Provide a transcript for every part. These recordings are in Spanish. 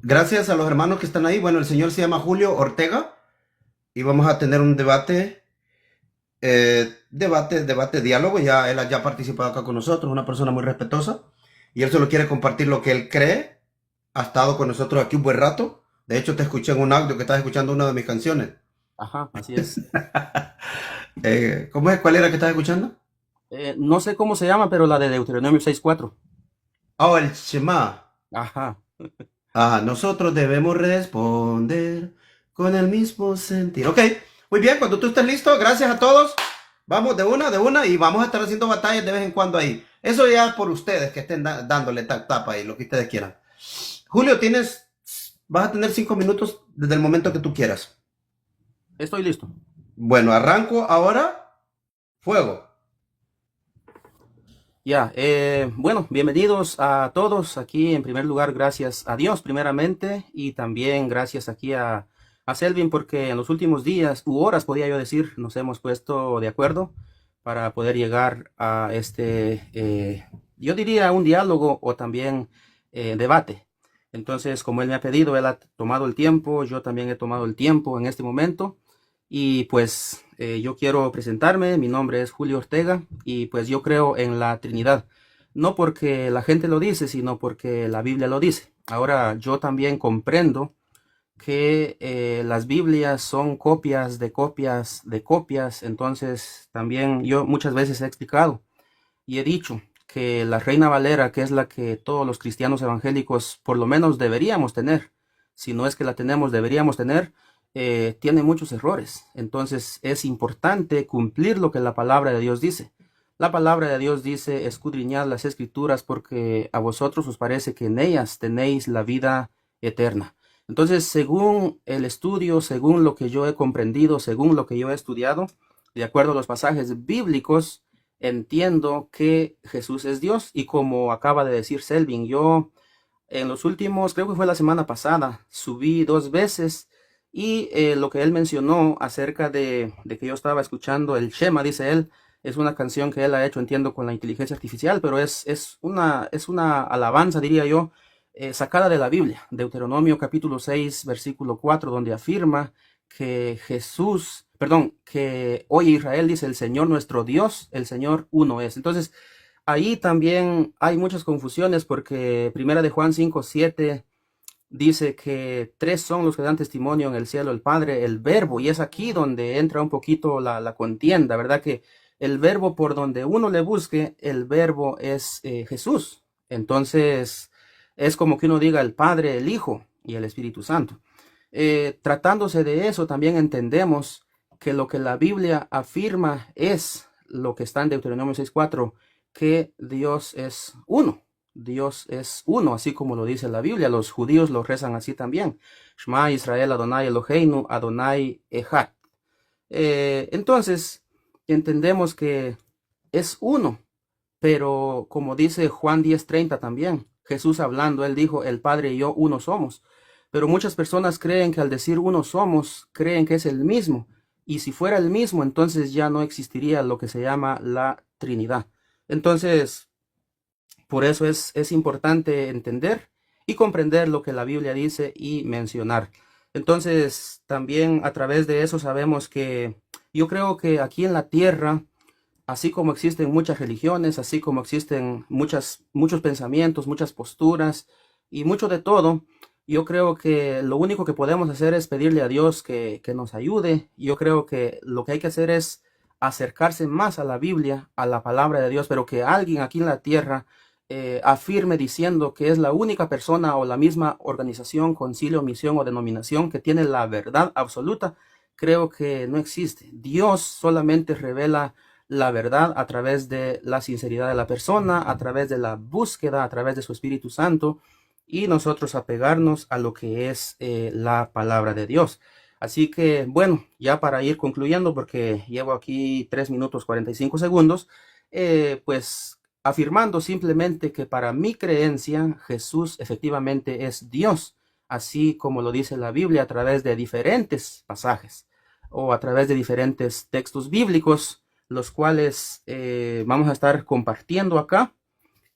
Gracias a los hermanos que están ahí. Bueno, el señor se llama Julio Ortega y vamos a tener un debate, diálogo. Ya él ya ha participado acá con nosotros, una persona muy respetuosa y él solo quiere compartir lo que él cree. Ha estado con nosotros aquí un buen rato. De hecho, te escuché en un audio que estás escuchando una de mis canciones. Ajá, así es. ¿Cómo es? ¿Cuál era que estás escuchando? No sé cómo se llama, pero la de Deuteronomio 6:4. Oh, el Shema. Ajá. Nosotros debemos responder con el mismo sentir. Ok, muy bien, cuando tú estés listo, gracias a todos. Vamos de una, y vamos a estar haciendo batallas de vez en cuando ahí. Eso ya es por ustedes que estén dándole tapa ahí, lo que ustedes quieran. Julio, vas a tener 5 minutos desde el momento que tú quieras. Estoy listo. Bueno, arranco ahora. Fuego. Ya, bueno, bienvenidos a todos. Aquí, en primer lugar, gracias a Dios, primeramente, y también gracias aquí a Selvin, porque en los últimos días, u horas, podía yo decir, nos hemos puesto de acuerdo para poder llegar a yo diría, un diálogo o también debate. Entonces, como él me ha pedido, él ha tomado el tiempo, yo también he tomado el tiempo en este momento. Y pues yo quiero presentarme, mi nombre es Julio Ortega y pues yo creo en la Trinidad, no porque la gente lo dice, sino porque la Biblia lo dice. Ahora yo también comprendo que las Biblias son copias de copias de copias, entonces también yo muchas veces he explicado y he dicho que la Reina Valera, que es la que todos los cristianos evangélicos por lo menos deberíamos tener, si no es que la tenemos, deberíamos tener, tiene muchos errores. Entonces es importante cumplir lo que la palabra de Dios dice. La palabra de Dios dice, escudriñad las escrituras porque a vosotros os parece que en ellas tenéis la vida eterna. Entonces, según el estudio, según lo que yo he comprendido, según lo que yo he estudiado, de acuerdo a los pasajes bíblicos, entiendo que Jesús es Dios y como acaba de decir Selvin, yo en los últimos, creo que fue la semana pasada, subí 2 veces y lo que él mencionó acerca de que yo estaba escuchando el Shema, dice él, es una canción que él ha hecho, entiendo, con la inteligencia artificial, pero es una alabanza, diría yo, sacada de la Biblia, Deuteronomio capítulo 6, versículo 4, donde afirma que Jesús, perdón, que hoy Israel dice el Señor nuestro Dios, el Señor uno es. Entonces, ahí también hay muchas confusiones porque Primera de Juan 5:7 dice que tres son los que dan testimonio en el cielo, el Padre, el Verbo, y es aquí donde entra un poquito la contienda, ¿verdad? Que el Verbo por donde uno le busque, el Verbo es Jesús. Entonces, es como que uno diga el Padre, el Hijo y el Espíritu Santo. Tratándose de eso, también entendemos que lo que la Biblia afirma es lo que está en Deuteronomio 6:4, que Dios es uno. Dios es uno, así como lo dice la Biblia. Los judíos lo rezan así también. Shema Israel Adonai Eloheinu Adonai Echad. Entonces, entendemos que es uno, pero como dice Juan 10:30 también, Jesús hablando, él dijo, el Padre y yo uno somos. Pero muchas personas creen que al decir uno somos, creen que es el mismo. Y si fuera el mismo, entonces ya no existiría lo que se llama la Trinidad. Entonces, por eso es importante entender y comprender lo que la Biblia dice y mencionar. Entonces, también a través de eso sabemos que yo creo que aquí en la tierra, así como existen muchas religiones, así como existen muchos pensamientos, muchas posturas y mucho de todo, yo creo que lo único que podemos hacer es pedirle a Dios que nos ayude. Yo creo que lo que hay que hacer es acercarse más a la Biblia, a la palabra de Dios, pero que alguien aquí en la tierra afirme diciendo que es la única persona o la misma organización, concilio, misión o denominación que tiene la verdad absoluta, creo que no existe. Dios solamente revela la verdad a través de la sinceridad de la persona, a través de la búsqueda, a través de su Espíritu Santo y nosotros apegarnos a lo que es la palabra de Dios. Así que, bueno, ya para ir concluyendo, porque llevo aquí 3 minutos 45 segundos, pues afirmando simplemente que para mi creencia Jesús efectivamente es Dios, así como lo dice la Biblia a través de diferentes pasajes o a través de diferentes textos bíblicos, los cuales vamos a estar compartiendo acá.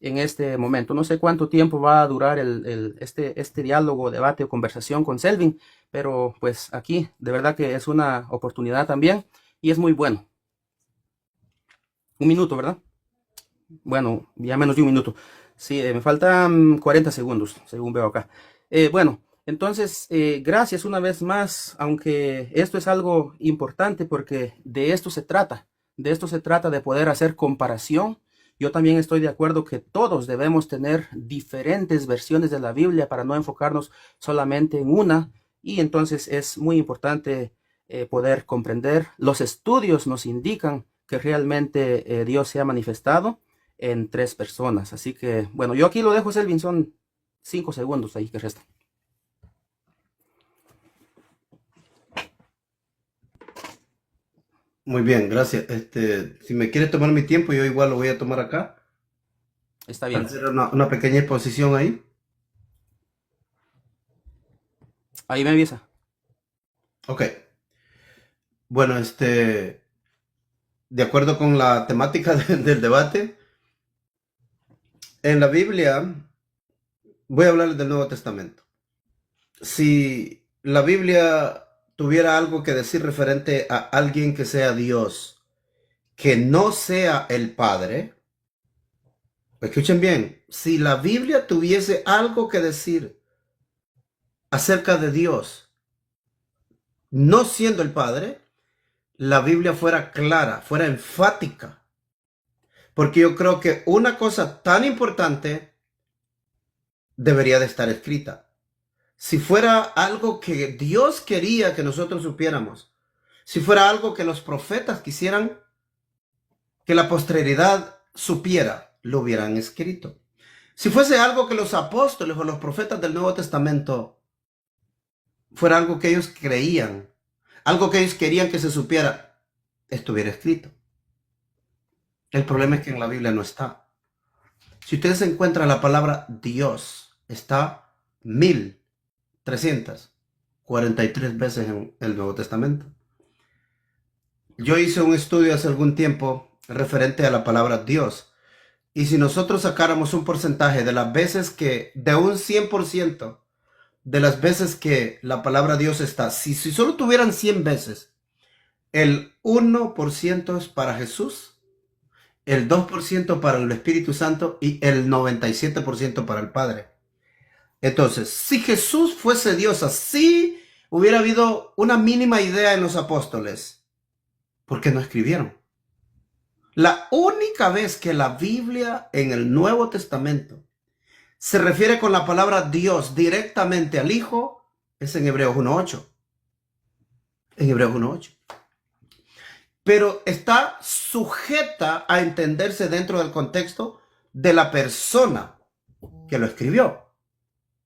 en este momento. No sé cuánto tiempo va a durar este diálogo, debate o conversación con Selvin, pero pues aquí de verdad que es una oportunidad también y es muy bueno. Un minuto, ¿verdad? Bueno, ya menos de un minuto. Sí, me faltan 40 segundos, según veo acá. Bueno, entonces, gracias una vez más, aunque esto es algo importante porque de esto se trata. De esto se trata de poder hacer comparación. Yo también estoy de acuerdo que todos debemos tener diferentes versiones de la Biblia para no enfocarnos solamente en una. Y entonces es muy importante poder comprender. Los estudios nos indican que realmente Dios se ha manifestado en 3 personas. Así que, bueno, yo aquí lo dejo, Selvin, son 5 segundos ahí que restan. Muy bien, gracias. Si me quiere tomar mi tiempo, yo igual lo voy a tomar acá Está para bien. hacer una pequeña exposición ahí. Ahí me avisa. Ok. Bueno, de acuerdo con la temática del debate, en la Biblia voy a hablarles del Nuevo Testamento. Si la Biblia tuviera algo que decir referente a alguien que sea Dios, que no sea el Padre, escuchen bien, si la Biblia tuviese algo que decir acerca de Dios, no siendo el Padre, la Biblia fuera clara, fuera enfática. Porque yo creo que una cosa tan importante debería de estar escrita. Si fuera algo que Dios quería que nosotros supiéramos, si fuera algo que los profetas quisieran que la posteridad supiera, lo hubieran escrito. Si fuese algo que los apóstoles o los profetas del Nuevo Testamento fuera algo que ellos creían, algo que ellos querían que se supiera, estuviera escrito. El problema es que en la Biblia no está. Si ustedes encuentran la palabra Dios, está 1343 veces en el Nuevo Testamento. Yo hice un estudio hace algún tiempo referente a la palabra Dios. Y si nosotros sacáramos un porcentaje de las veces que, de un 100% de las veces que la palabra Dios está, si solo tuvieran 100 veces, el 1% es para Jesús, el 2% para el Espíritu Santo y el 97% para el Padre. Entonces, si Jesús fuese Dios, así hubiera habido una mínima idea en los apóstoles, ¿por qué no escribieron? La única vez que la Biblia en el Nuevo Testamento se refiere con la palabra Dios directamente al Hijo es en Hebreos 1.8. En Hebreos 1.8. Pero está sujeta a entenderse dentro del contexto de la persona que lo escribió.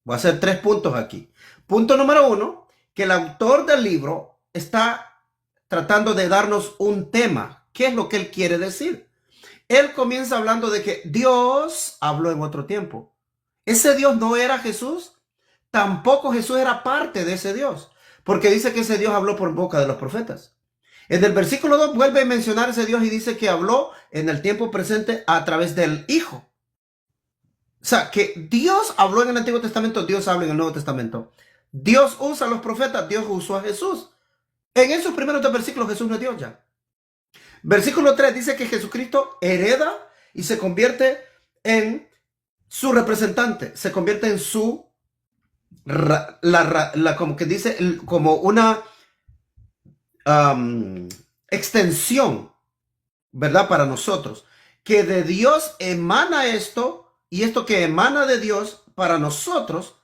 Voy a hacer 3 puntos aquí. Punto número 1, que el autor del libro está tratando de darnos un tema. ¿Qué es lo que él quiere decir? Él comienza hablando de que Dios habló en otro tiempo. Ese Dios no era Jesús. Tampoco Jesús era parte de ese Dios. Porque dice que ese Dios habló por boca de los profetas. En el versículo 2 vuelve a mencionar ese Dios y dice que habló en el tiempo presente a través del Hijo. O sea, que Dios habló en el Antiguo Testamento, Dios habla en el Nuevo Testamento. Dios usa a los profetas, Dios usó a Jesús. En esos primeros 2 versículos Jesús no es Dios ya. Versículo 3 dice que Jesucristo hereda y se convierte en su representante, se convierte en su, como que dice, como una extensión, ¿verdad? Para nosotros, que de Dios emana esto y esto que emana de Dios para nosotros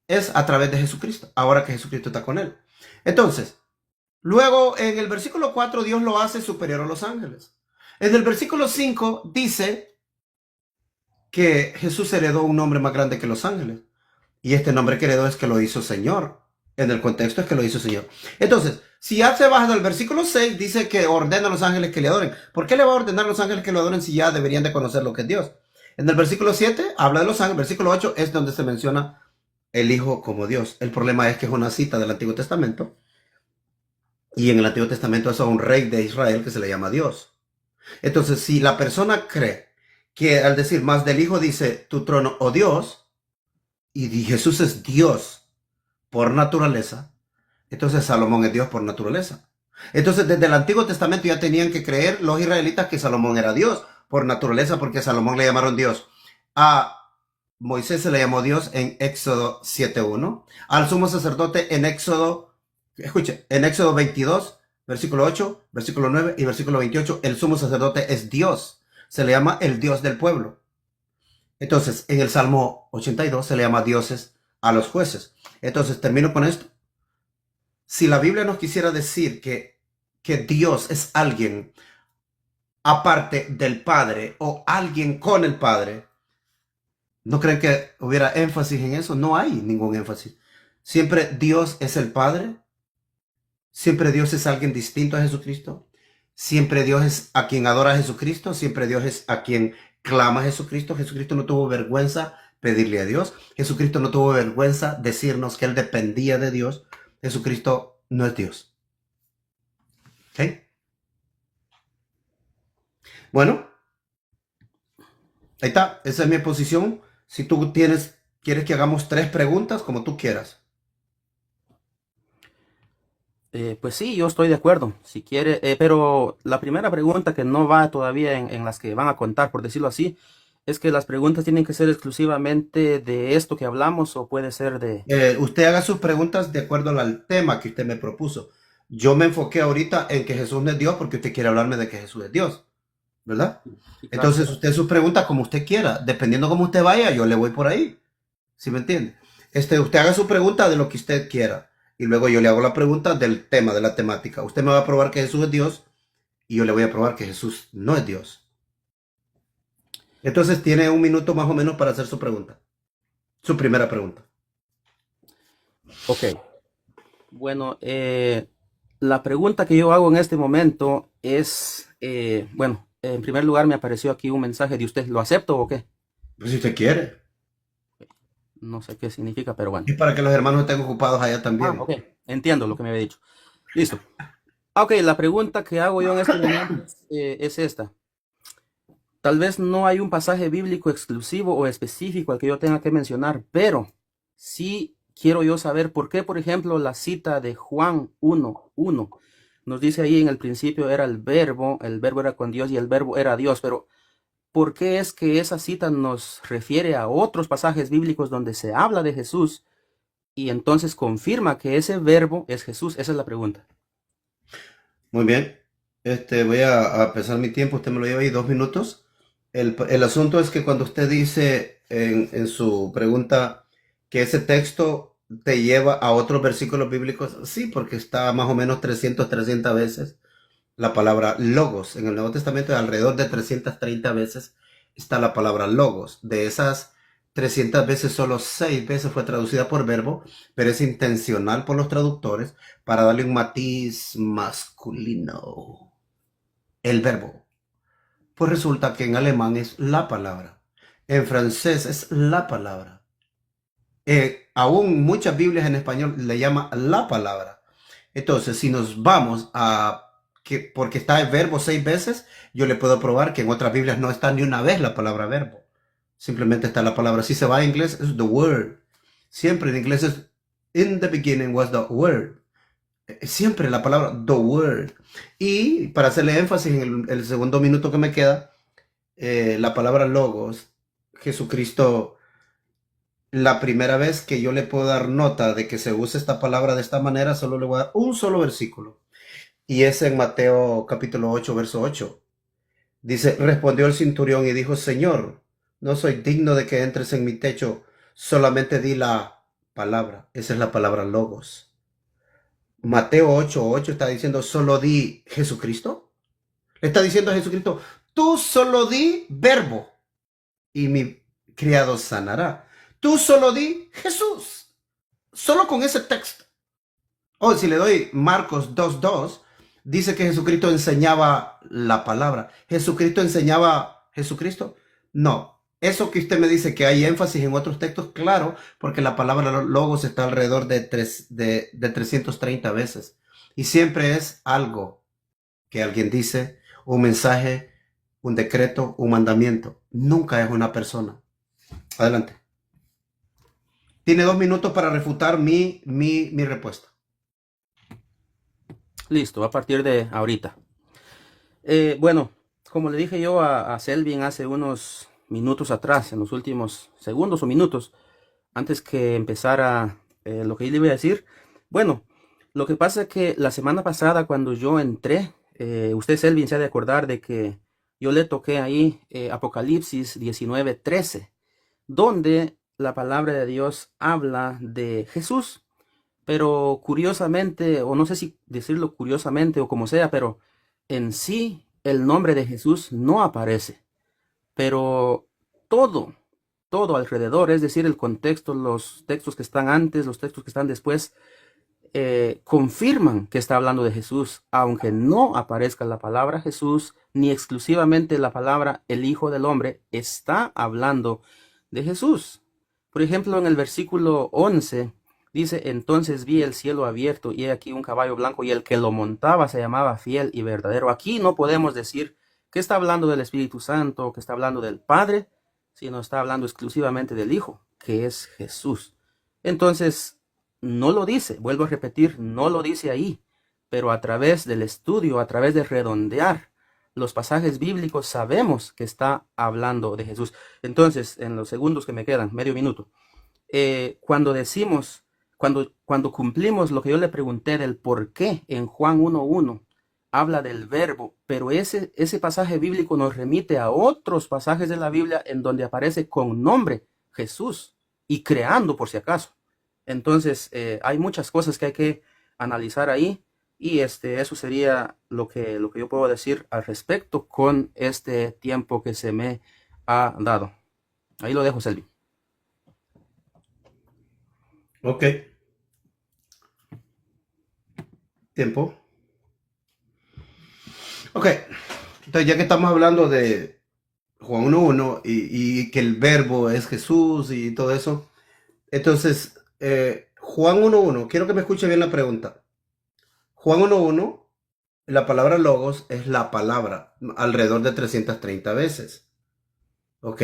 es a través de Jesucristo, ahora que Jesucristo está con él. Entonces, luego en el versículo 4 Dios lo hace superior a los ángeles. En el versículo 5 dice que Jesús heredó un nombre más grande que los ángeles. Y este nombre que heredó es que lo hizo Señor. En el contexto es que lo hizo Señor. Entonces, si ya se baja del versículo 6, dice que ordena a los ángeles que le adoren. ¿Por qué le va a ordenar a los ángeles que lo adoren si ya deberían de conocer lo que es Dios? En el versículo 7 habla de los ángeles. Versículo 8 es donde se menciona el Hijo como Dios. El problema es que es una cita del Antiguo Testamento. Y en el Antiguo Testamento es a un rey de Israel que se le llama Dios. Entonces, si la persona cree que al decir más del Hijo dice tu trono, oh Dios, y Jesús es Dios por naturaleza, entonces Salomón es Dios por naturaleza. Entonces desde el Antiguo Testamento ya tenían que creer los israelitas que Salomón era Dios por naturaleza, porque a Salomón le llamaron Dios. A Moisés se le llamó Dios en Éxodo 7:1. Al sumo sacerdote en Éxodo, escuche, en Éxodo 22, versículo 8, versículo 9 y versículo 28, el sumo sacerdote es Dios. Se le llama el Dios del pueblo. Entonces, en el Salmo 82 se le llama dioses a los jueces. Entonces, termino con esto. Si la Biblia nos quisiera decir que Dios es alguien aparte del Padre o alguien con el Padre, ¿no creen que hubiera énfasis en eso? No hay ningún énfasis. Siempre Dios es el Padre. Siempre Dios es alguien distinto a Jesucristo. Siempre Dios es a quien adora a Jesucristo. Siempre Dios es a quien clama a Jesucristo. Jesucristo no tuvo vergüenza pedirle a Dios. Jesucristo no tuvo vergüenza decirnos que Él dependía de Dios. Jesucristo no es Dios. ¿Ok? Bueno, ahí está. Esa es mi posición. Si tú quieres que hagamos 3 preguntas, como tú quieras. Pues sí, yo estoy de acuerdo, si quiere, pero la primera pregunta que no va todavía en las que van a contar, por decirlo así, es que las preguntas tienen que ser exclusivamente de esto que hablamos o puede ser de... Usted haga sus preguntas de acuerdo al tema que usted me propuso. Yo me enfoqué ahorita en que Jesús no es Dios porque usted quiere hablarme de que Jesús es Dios, ¿verdad? Sí, claro. Entonces usted sus preguntas como usted quiera, dependiendo cómo usted vaya, yo le voy por ahí. ¿Sí me entiende? Usted haga su pregunta de lo que usted quiera y luego yo le hago la pregunta del tema, de la temática. Usted me va a probar que Jesús es Dios y yo le voy a probar que Jesús no es Dios. Entonces tiene 1 minuto más o menos para hacer su pregunta. Su primera pregunta. Ok. Bueno, la pregunta que yo hago en este momento es, bueno, en primer lugar me apareció aquí un mensaje de usted. ¿Lo acepto o qué? Pues si usted quiere. No sé qué significa, pero bueno. Y para que los hermanos estén ocupados allá Ah, también. ok. Entiendo lo que me había dicho. Listo. Ok, la pregunta que hago yo en este momento es esta. Tal vez no hay un pasaje bíblico exclusivo o específico al que yo tenga que mencionar, pero sí quiero yo saber por qué, por ejemplo, la cita de Juan 1:1 nos dice ahí en el principio era el verbo era con Dios y el verbo era Dios, pero ¿por qué es que esa cita nos refiere a otros pasajes bíblicos donde se habla de Jesús y entonces confirma que ese verbo es Jesús? Esa es la pregunta. Muy bien. Voy a empezar mi tiempo. Usted me lo lleva ahí 2 minutos. El asunto es que cuando usted dice en su pregunta que ese texto te lleva a otros versículos bíblicos, sí, porque está más o menos 300 veces la palabra logos. En el Nuevo Testamento, alrededor de 330 veces está la palabra logos. De esas 300 veces, solo 6 veces fue traducida por verbo, pero es intencional por los traductores para darle un matiz masculino. El verbo. Pues resulta que en alemán es la palabra. En francés es la palabra. Aún muchas Biblias en español le llama la palabra. Entonces, si nos vamos a que porque está el verbo 6 veces, yo le puedo probar que en otras Biblias no está ni una vez la palabra verbo. Simplemente está la palabra. Si se va a inglés, es the word. Siempre en inglés es in the beginning was the word. Siempre la palabra the word. Y para hacerle énfasis en el segundo minuto que me queda, la palabra logos, Jesucristo, la primera vez que yo le puedo dar nota de que se usa esta palabra de esta manera, solo le voy a dar un solo versículo. Y es en Mateo capítulo 8, verso 8. Dice, respondió el centurión y dijo, Señor, no soy digno de que entres en mi techo, solamente di la palabra. Esa es la palabra logos. Mateo 8:8 está diciendo, solo di Jesucristo. Le está diciendo a Jesucristo, tú solo di verbo y mi criado sanará. Tú solo di Jesús. Solo con ese texto. O si le doy Marcos 2:2, dice que Jesucristo enseñaba la palabra. ¿Jesucristo enseñaba Jesucristo? No. Eso que usted me dice que hay énfasis en otros textos, claro, porque la palabra logos está alrededor de 330 veces. Y siempre es algo que alguien dice, un mensaje, un decreto, un mandamiento. Nunca es una persona. Adelante. Tiene 2 minutos para refutar mi respuesta. Listo, a partir de ahorita. Bueno, como le dije yo a Selvin hace unos minutos atrás, en los últimos segundos o minutos, antes que empezara lo que yo le iba a decir, bueno, lo que pasa es que la semana pasada cuando yo entré, usted Selvin se ha de acordar de que yo le toqué ahí Apocalipsis 19:13, donde la palabra de Dios habla de Jesús, pero curiosamente, o no sé si decirlo curiosamente o como sea, pero en sí el nombre de Jesús no aparece, pero todo, todo alrededor, es decir, el contexto, los textos que están antes, los textos que están después, confirman que está hablando de Jesús, aunque no aparezca la palabra Jesús, ni exclusivamente la palabra el Hijo del Hombre, está hablando de Jesús. Por ejemplo, en el versículo 11 dice, entonces vi el cielo abierto y he aquí un caballo blanco y el que lo montaba se llamaba Fiel y Verdadero. Aquí no podemos decir que está hablando del Espíritu Santo, que está hablando del Padre, sino está hablando exclusivamente del Hijo, que es Jesús. Entonces, no lo dice, vuelvo a repetir, no lo dice ahí, pero a través del estudio, a través de redondear los pasajes bíblicos, sabemos que está hablando de Jesús. Entonces, en los segundos que me quedan, medio minuto, cuando decimos, cuando cumplimos lo que yo le pregunté del por qué en Juan 1:1 habla del verbo, pero ese pasaje bíblico nos remite a otros pasajes de la Biblia en donde aparece con nombre Jesús y creando por si acaso. Entonces, hay muchas cosas que hay que analizar ahí y eso sería lo que yo puedo decir al respecto con este tiempo que se me ha dado. Ahí lo dejo, Selvi. Ok. Tiempo. Ok. Entonces, ya que estamos hablando de Juan 1:1 y que el verbo es Jesús y todo eso, entonces, Juan 1:1, quiero que me escuche bien la pregunta. Juan 1:1, la palabra logos es la palabra alrededor de 330 veces. Ok.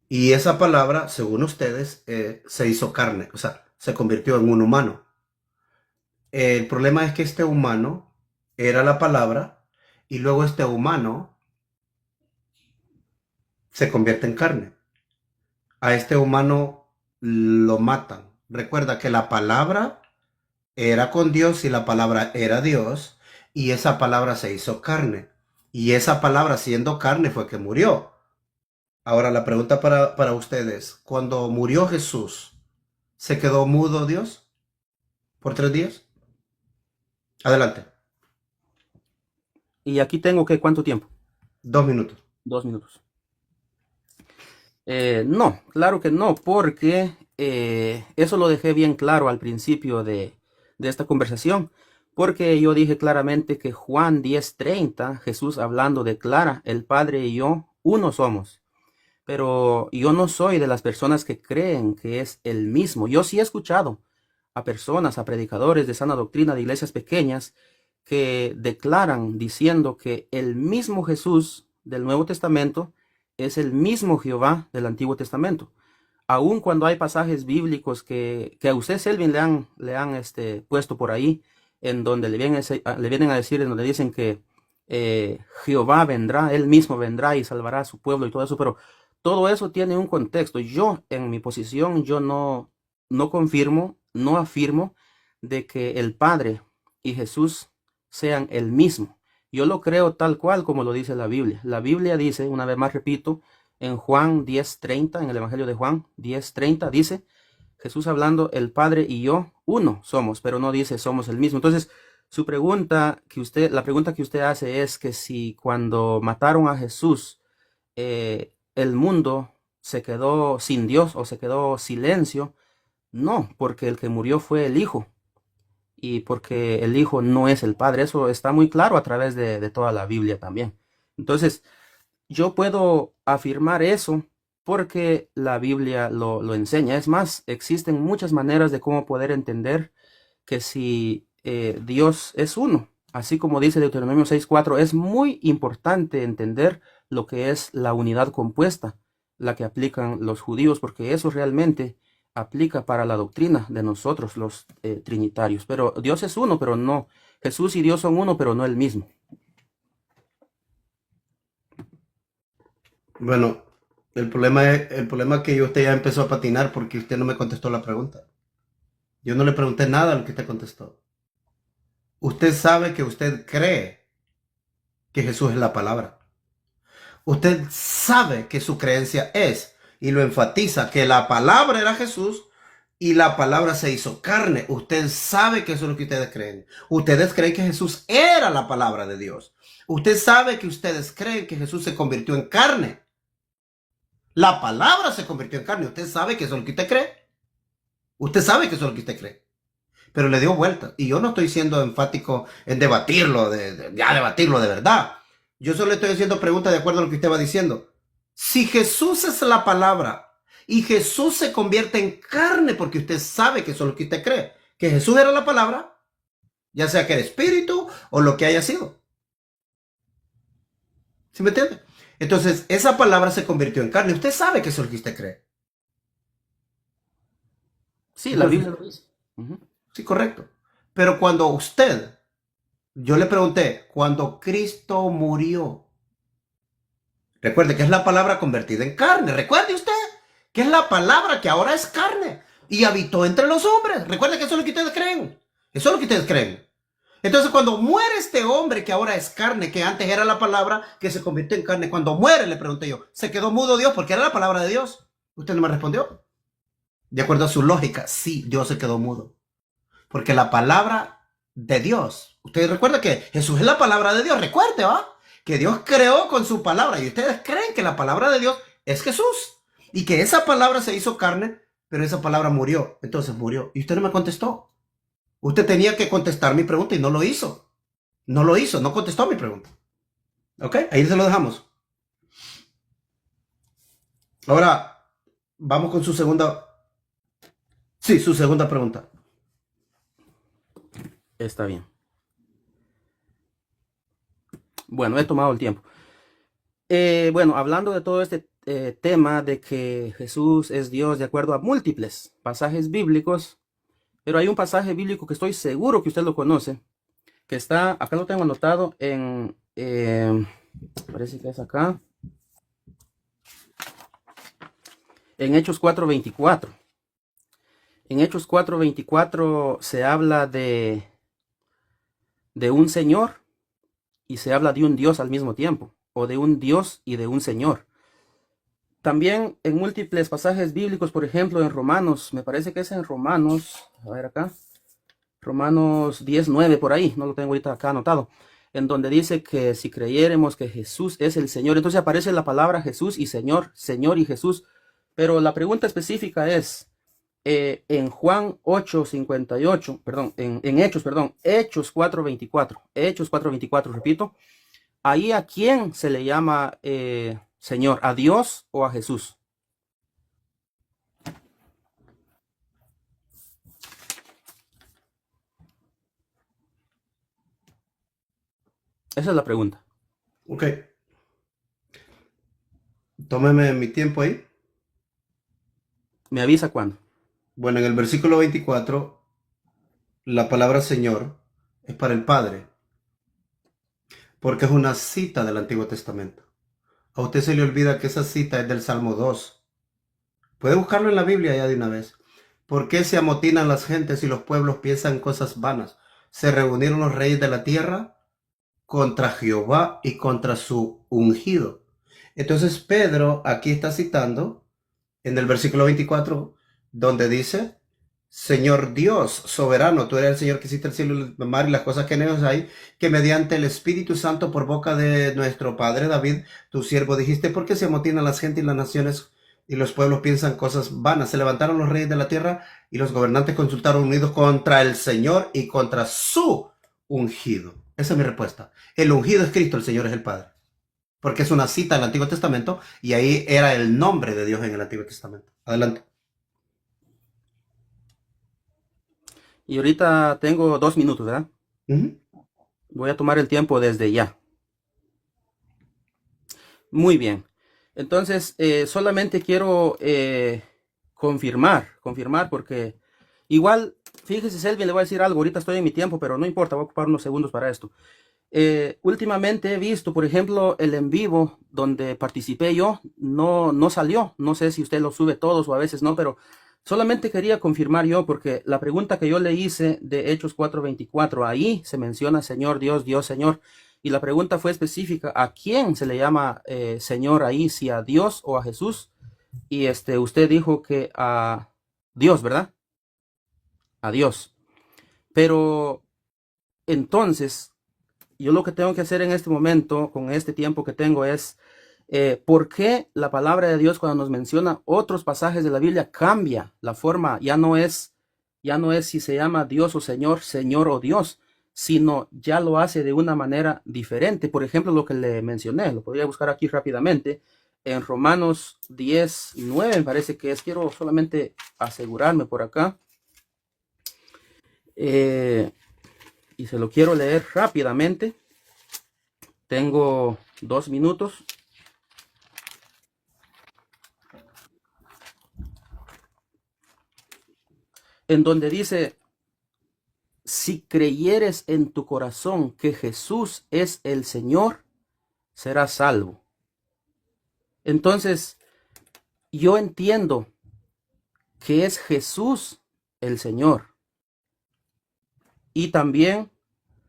Y esa palabra, según ustedes, se hizo carne, o sea, se convirtió en un humano. El problema es que este humano era la palabra y luego este humano se convierte en carne. A este humano lo matan. Recuerda que la palabra era con Dios y la palabra era Dios y esa palabra se hizo carne. Y esa palabra siendo carne fue que murió. Ahora la pregunta para ustedes, cuando murió Jesús, ¿se quedó mudo Dios por 3 días? Adelante. Y aquí tengo que, ¿cuánto tiempo? 2 minutos. 2 minutos. No, claro que no, porque eso lo dejé bien claro al principio de esta conversación, porque yo dije claramente que Juan 10:30, Jesús hablando declara, el Padre y yo uno somos. Pero yo no soy de las personas que creen que es el mismo. Yo sí he escuchado a personas, a predicadores de sana doctrina de iglesias pequeñas que declaran diciendo que el mismo Jesús del Nuevo Testamento es el mismo Jehová del Antiguo Testamento. Aun cuando hay pasajes bíblicos que a usted, Selvin, le han puesto por ahí, en donde le vienen a decir, en donde dicen que Jehová vendrá, él mismo vendrá y salvará a su pueblo y todo eso, pero todo eso tiene un contexto. Yo, en mi posición, yo no confirmo, no afirmo de que el Padre y Jesús sean el mismo. Yo lo creo tal cual como lo dice la Biblia. La Biblia dice, una vez más repito, en Juan 10:30, en el Evangelio de Juan 10:30, dice, Jesús hablando, el Padre y yo uno somos, pero no dice somos el mismo. Entonces, la pregunta que usted hace es que si cuando mataron a Jesús, el mundo se quedó sin Dios o se quedó silencio. No, porque el que murió fue el Hijo y porque el Hijo no es el Padre. Eso está muy claro a través de toda la Biblia también. Entonces, yo puedo afirmar eso porque la Biblia lo enseña. Es más, existen muchas maneras de cómo poder entender que si Dios es uno. Así como dice Deuteronomio 6:4, es muy importante entender lo que es la unidad compuesta, la que aplican los judíos, porque eso realmente aplica para la doctrina de nosotros, los trinitarios. Pero Dios es uno, pero no. Jesús y Dios son uno, pero no el mismo. Bueno, el problema es que usted ya empezó a patinar porque usted no me contestó la pregunta. Yo no le pregunté nada a lo que usted contestó. Usted sabe que usted cree que Jesús es la palabra. Usted sabe que su creencia es, y lo enfatiza, que la palabra era Jesús y la palabra se hizo carne. Usted sabe que eso es lo que ustedes creen. Ustedes creen que Jesús era la palabra de Dios. Usted sabe que ustedes creen que Jesús se convirtió en carne. La palabra se convirtió en carne. Usted sabe que eso es lo que usted cree. Usted sabe que eso es lo que usted cree. Pero le dio vuelta. Y yo no estoy siendo enfático en debatirlo, ya debatirlo de verdad. Yo solo estoy haciendo preguntas de acuerdo a lo que usted va diciendo. Si Jesús es la palabra y Jesús se convierte en carne porque usted sabe que eso es lo que usted cree, que Jesús era la palabra, ya sea que era espíritu o lo que haya sido. ¿Sí me entiende? Entonces, esa palabra se convirtió en carne. Usted sabe que eso es lo que usted cree. Sí, la Biblia lo dice. Sí, correcto. Pero cuando usted, yo le pregunté, cuando Cristo murió, recuerde que es la palabra convertida en carne. Recuerde usted que es la palabra que ahora es carne y habitó entre los hombres. Recuerde que eso es lo que ustedes creen. Eso es lo que ustedes creen. Entonces, cuando muere este hombre que ahora es carne, que antes era la palabra que se convirtió en carne, cuando muere, le pregunté yo, ¿se quedó mudo Dios porque era la palabra de Dios? Usted no me respondió. De acuerdo a su lógica, sí, Dios se quedó mudo. Porque la palabra de Dios, usted recuerda que Jesús es la palabra de Dios, recuerde, ¿va? Que Dios creó con su palabra y ustedes creen que la palabra de Dios es Jesús y que esa palabra se hizo carne, pero esa palabra murió, entonces murió. Y usted no me contestó. Usted tenía que contestar mi pregunta y no lo hizo. No lo hizo, no contestó mi pregunta. ¿Ok? Ahí se lo dejamos. Ahora, vamos con su segunda... Sí, su segunda pregunta. Está bien. Bueno, he tomado el tiempo. Bueno, hablando de todo este tema de que Jesús es Dios de acuerdo a múltiples pasajes bíblicos, pero hay un pasaje bíblico que estoy seguro que usted lo conoce, que está, acá lo tengo anotado en, parece que es acá, en Hechos 4:24. En Hechos 4:24 se habla de un Señor y se habla de un Dios al mismo tiempo, o de un Dios y de un Señor. También en múltiples pasajes bíblicos, por ejemplo, en Romanos, me parece que es en Romanos, a ver acá, Romanos 10:9 por ahí, no lo tengo ahorita acá anotado, en donde dice que si creyéremos que Jesús es el Señor, entonces aparece la palabra Jesús y Señor, Señor y Jesús. Pero la pregunta específica es, en Juan 8:58, perdón, en Hechos, perdón, Hechos 4:24, repito, ahí a quién se le llama Señor, ¿a Dios o a Jesús? Esa es la pregunta. Ok. Tómeme mi tiempo ahí. ¿Me avisa cuándo? Bueno, en el versículo 24, la palabra Señor es para el Padre, porque es una cita del Antiguo Testamento. A usted se le olvida que esa cita es del Salmo 2. Puede buscarlo en la Biblia ya de una vez. ¿Por qué se amotinan las gentes y los pueblos piensan cosas vanas? Se reunieron los reyes de la tierra contra Jehová y contra su ungido. Entonces Pedro aquí está citando en el versículo 24, donde dice, Señor Dios soberano, tú eres el Señor que hiciste el cielo y el mar y las cosas que en ellos hay, que mediante el Espíritu Santo por boca de nuestro padre David, tu siervo, dijiste, ¿por qué se amotinan las gentes y las naciones y los pueblos piensan cosas vanas? Se levantaron los reyes de la tierra y los gobernantes consultaron unidos contra el Señor y contra su ungido. Esa es mi respuesta. El ungido es Cristo, el Señor es el Padre. Porque es una cita del Antiguo Testamento y ahí era el nombre de Dios en el Antiguo Testamento. Adelante. Y ahorita tengo 2 minutos, ¿verdad? Voy a tomar el tiempo desde ya. Muy bien. Entonces, solamente quiero confirmar, porque igual, fíjese, Selvin, le voy a decir algo. Ahorita estoy en mi tiempo, pero no importa, voy a ocupar unos segundos para esto. Últimamente he visto, por ejemplo, el en vivo donde participé yo, no salió. No sé si usted lo sube todos o a veces no, pero solamente quería confirmar yo, porque la pregunta que yo le hice de Hechos 4:24, ahí se menciona Señor Dios, Dios Señor. Y la pregunta fue específica, ¿a quién se le llama Señor ahí? ¿Si a Dios o a Jesús? Y usted dijo que a Dios, ¿verdad? A Dios. Pero entonces, yo lo que tengo que hacer en este momento, con este tiempo que tengo, es ¿por qué la palabra de Dios cuando nos menciona otros pasajes de la Biblia cambia la forma? Ya no es si se llama Dios o Señor, Señor o Dios, sino ya lo hace de una manera diferente. Por ejemplo, lo que le mencioné, lo podría buscar aquí rápidamente, en Romanos 10:9 me parece que es. Quiero solamente asegurarme por acá. Y se lo quiero leer rápidamente. Tengo 2 minutos. En donde dice, si creyeres en tu corazón que Jesús es el Señor, serás salvo. Entonces, yo entiendo que es Jesús el Señor. Y también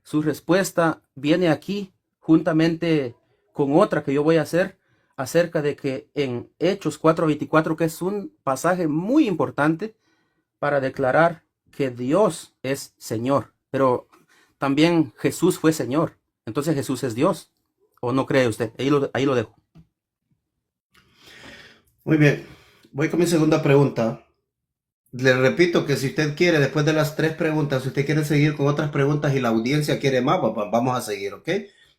su respuesta viene aquí juntamente con otra que yo voy a hacer acerca de que en Hechos 4:24, que es un pasaje muy importante para declarar que Dios es Señor, pero también Jesús fue Señor. Entonces Jesús es Dios. ¿O no cree usted? Ahí lo dejo. Muy bien, voy con mi segunda pregunta. Le repito que si usted quiere, después de las 3 preguntas, si usted quiere seguir con otras preguntas y la audiencia quiere más, vamos a seguir, ¿ok?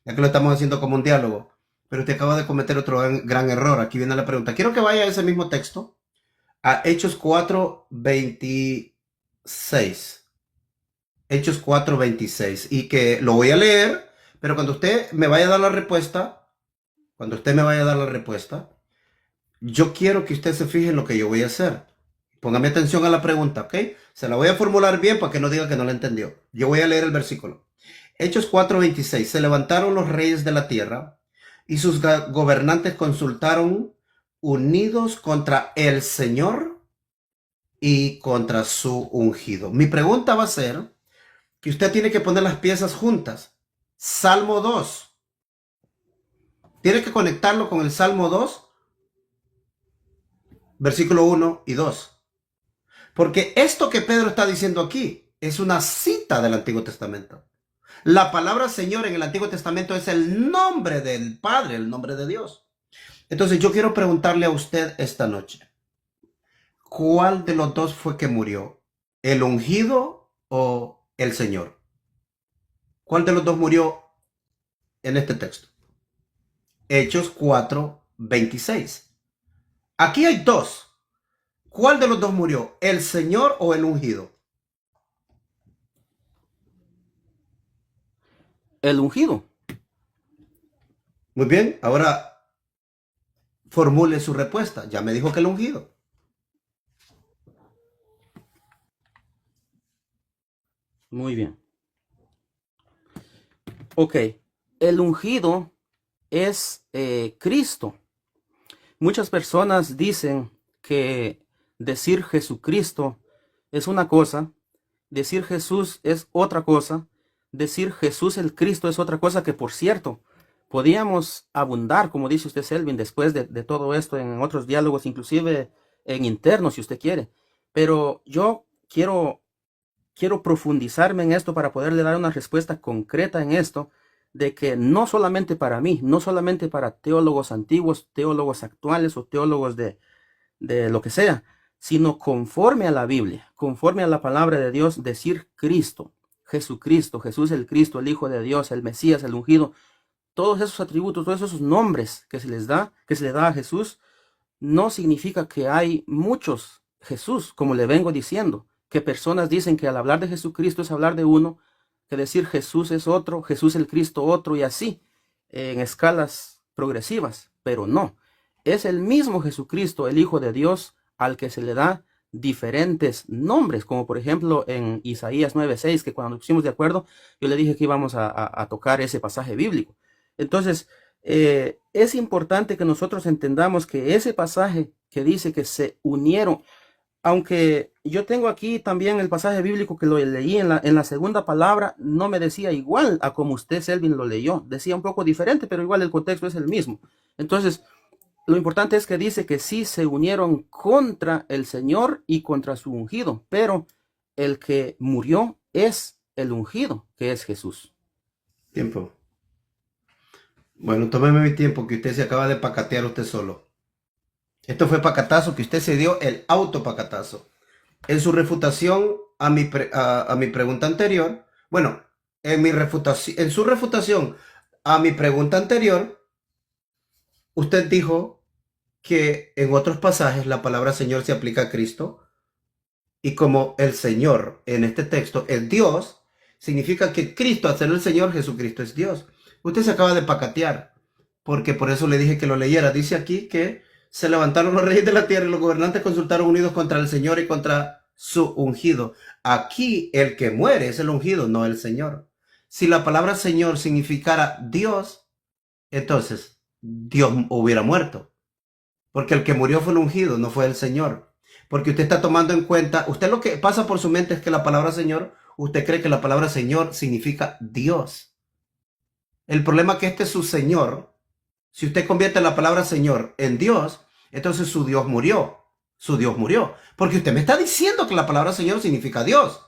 Ya que lo estamos haciendo como un diálogo. Pero usted acaba de cometer otro gran error. Aquí viene la pregunta. Quiero que vaya a ese mismo texto, a Hechos 4:26. Hechos 4:26. Y que lo voy a leer, pero cuando usted me vaya a dar la respuesta, yo quiero que usted se fije en lo que yo voy a hacer. Póngame atención a la pregunta, ¿ok? Se la voy a formular bien para que no diga que no la entendió. Yo voy a leer el versículo. Hechos 4:26. Se levantaron los reyes de la tierra y sus gobernantes consultaron unidos contra el Señor y contra su ungido. Mi pregunta va a ser que usted tiene que poner las piezas juntas. Salmo 2. Tiene que conectarlo con el Salmo 2, versículo 1 y 2. Porque esto que Pedro está diciendo aquí es una cita del Antiguo Testamento. La palabra Señor en el Antiguo Testamento es el nombre del Padre, el nombre de Dios. Entonces yo quiero preguntarle a usted esta noche, ¿cuál de los dos fue que murió? ¿El ungido o el Señor? ¿Cuál de los dos murió en este texto? Hechos 4:26. Aquí hay dos. ¿Cuál de los dos murió? ¿El Señor o el ungido? El ungido. Muy bien, ahora formule su respuesta. Ya me dijo que el ungido. Muy bien. Ok, el ungido es Cristo. Muchas personas dicen que decir Jesucristo es una cosa, decir Jesús es otra cosa, decir Jesús el Cristo es otra cosa, que por cierto, podíamos abundar, como dice usted, Selvin, después de todo esto en otros diálogos, inclusive en internos, si usted quiere. Pero yo quiero profundizarme en esto para poderle dar una respuesta concreta en esto, de que no solamente para mí, no solamente para teólogos antiguos, teólogos actuales o teólogos de lo que sea, sino conforme a la Biblia, conforme a la palabra de Dios, decir Cristo, Jesucristo, Jesús el Cristo, el Hijo de Dios, el Mesías, el ungido, todos esos atributos, todos esos nombres que se le da a Jesús, no significa que hay muchos Jesús, como le vengo diciendo, que personas dicen que al hablar de Jesucristo es hablar de uno, que decir Jesús es otro, Jesús el Cristo otro y así, en escalas progresivas, pero no. Es el mismo Jesucristo, el Hijo de Dios, al que se le da diferentes nombres, como por ejemplo en Isaías 9:6, que cuando nos pusimos de acuerdo, yo le dije que íbamos a tocar ese pasaje bíblico. Entonces, es importante que nosotros entendamos que ese pasaje que dice que se unieron, aunque yo tengo aquí también el pasaje bíblico que lo leí en la segunda palabra, no me decía igual a como usted, Selvin, lo leyó. Decía un poco diferente, pero igual el contexto es el mismo. Entonces, lo importante es que dice que sí se unieron contra el Señor y contra su ungido, pero el que murió es el ungido, que es Jesús. Tiempo. Bueno, tómeme mi tiempo, que usted se acaba de pacatear usted solo. Esto fue pacatazo, que usted se dio el autopacatazo. En su refutación a mi pregunta anterior, bueno, en su refutación a mi pregunta anterior, usted dijo que en otros pasajes la palabra Señor se aplica a Cristo, y como el Señor en este texto es Dios, significa que Cristo, al ser el Señor, Jesucristo es Dios. Usted se acaba de pacatear, porque por eso le dije que lo leyera. Dice aquí que se levantaron los reyes de la tierra y los gobernantes consultaron unidos contra el Señor y contra su ungido. Aquí el que muere es el ungido, no el Señor. Si la palabra Señor significara Dios, entonces Dios hubiera muerto. Porque el que murió fue el ungido, no fue el Señor. Porque usted está tomando en cuenta, usted lo que pasa por su mente es que la palabra Señor, usted cree que la palabra Señor significa Dios. El problema es que este es su Señor. Si usted convierte la palabra Señor en Dios, entonces su Dios murió. Su Dios murió. Porque usted me está diciendo que la palabra Señor significa Dios.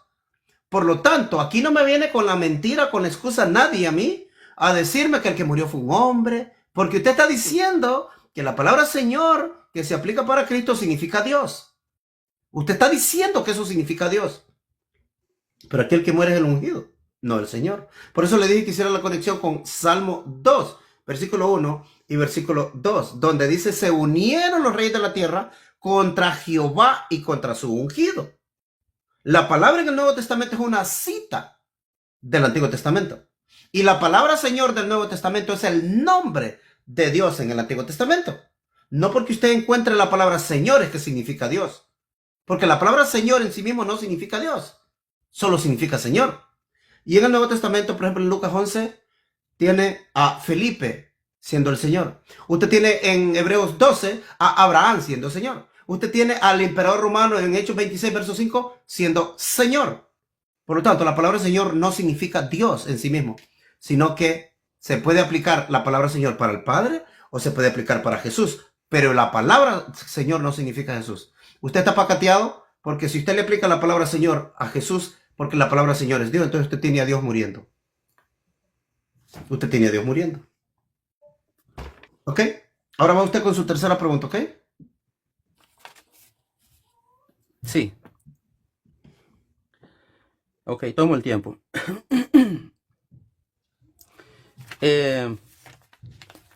Por lo tanto, aquí no me viene con la mentira, con la excusa nadie a mí, a decirme que el que murió fue un hombre. Porque usted está diciendo que la palabra Señor que se aplica para Cristo significa Dios. Usted está diciendo que eso significa Dios. Pero aquí el que muere es el ungido, no el Señor. Por eso le dije que hiciera la conexión con Salmo 2, versículo 1 y versículo 2, donde dice: se unieron los reyes de la tierra contra Jehová y contra su ungido. La palabra en el Nuevo Testamento es una cita del Antiguo Testamento. Y la palabra Señor del Nuevo Testamento es el nombre de Dios en el Antiguo Testamento. No porque usted encuentre la palabra Señor es que significa Dios. Porque la palabra Señor en sí mismo no significa Dios. Solo significa Señor. Y en el Nuevo Testamento, por ejemplo, en Lucas 11, tiene a Felipe siendo el Señor. Usted tiene en Hebreos 12 a Abraham siendo Señor. Usted tiene al emperador romano en Hechos 26, verso 5, siendo Señor. Por lo tanto, la palabra Señor no significa Dios en sí mismo, sino que se puede aplicar la palabra Señor para el Padre o se puede aplicar para Jesús. Pero la palabra Señor no significa Jesús. Usted está pacateado porque si usted le aplica la palabra Señor a Jesús, porque la palabra Señor es Dios, entonces usted tiene a Dios muriendo. Usted tiene a Dios muriendo. ¿Ok? Ahora va usted con su tercera pregunta, ¿ok? Sí. Ok, tomo el tiempo.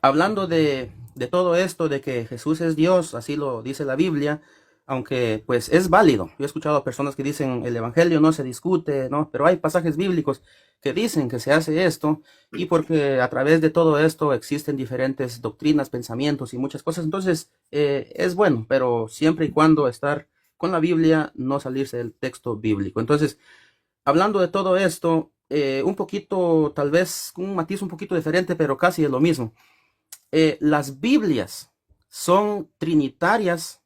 Hablando de todo esto, de que Jesús es Dios, así lo dice la Biblia, aunque pues es válido. Yo he escuchado a personas que dicen el evangelio no se discute, ¿no? Pero hay pasajes bíblicos que dicen que se hace esto, y porque a través de todo esto existen diferentes doctrinas, pensamientos y muchas cosas. Entonces es bueno, pero siempre y cuando estar con la Biblia, no salirse del texto bíblico. Entonces, hablando de todo esto, un poquito, tal vez un matiz un poquito diferente, pero casi es lo mismo. ¿Las Biblias son trinitarias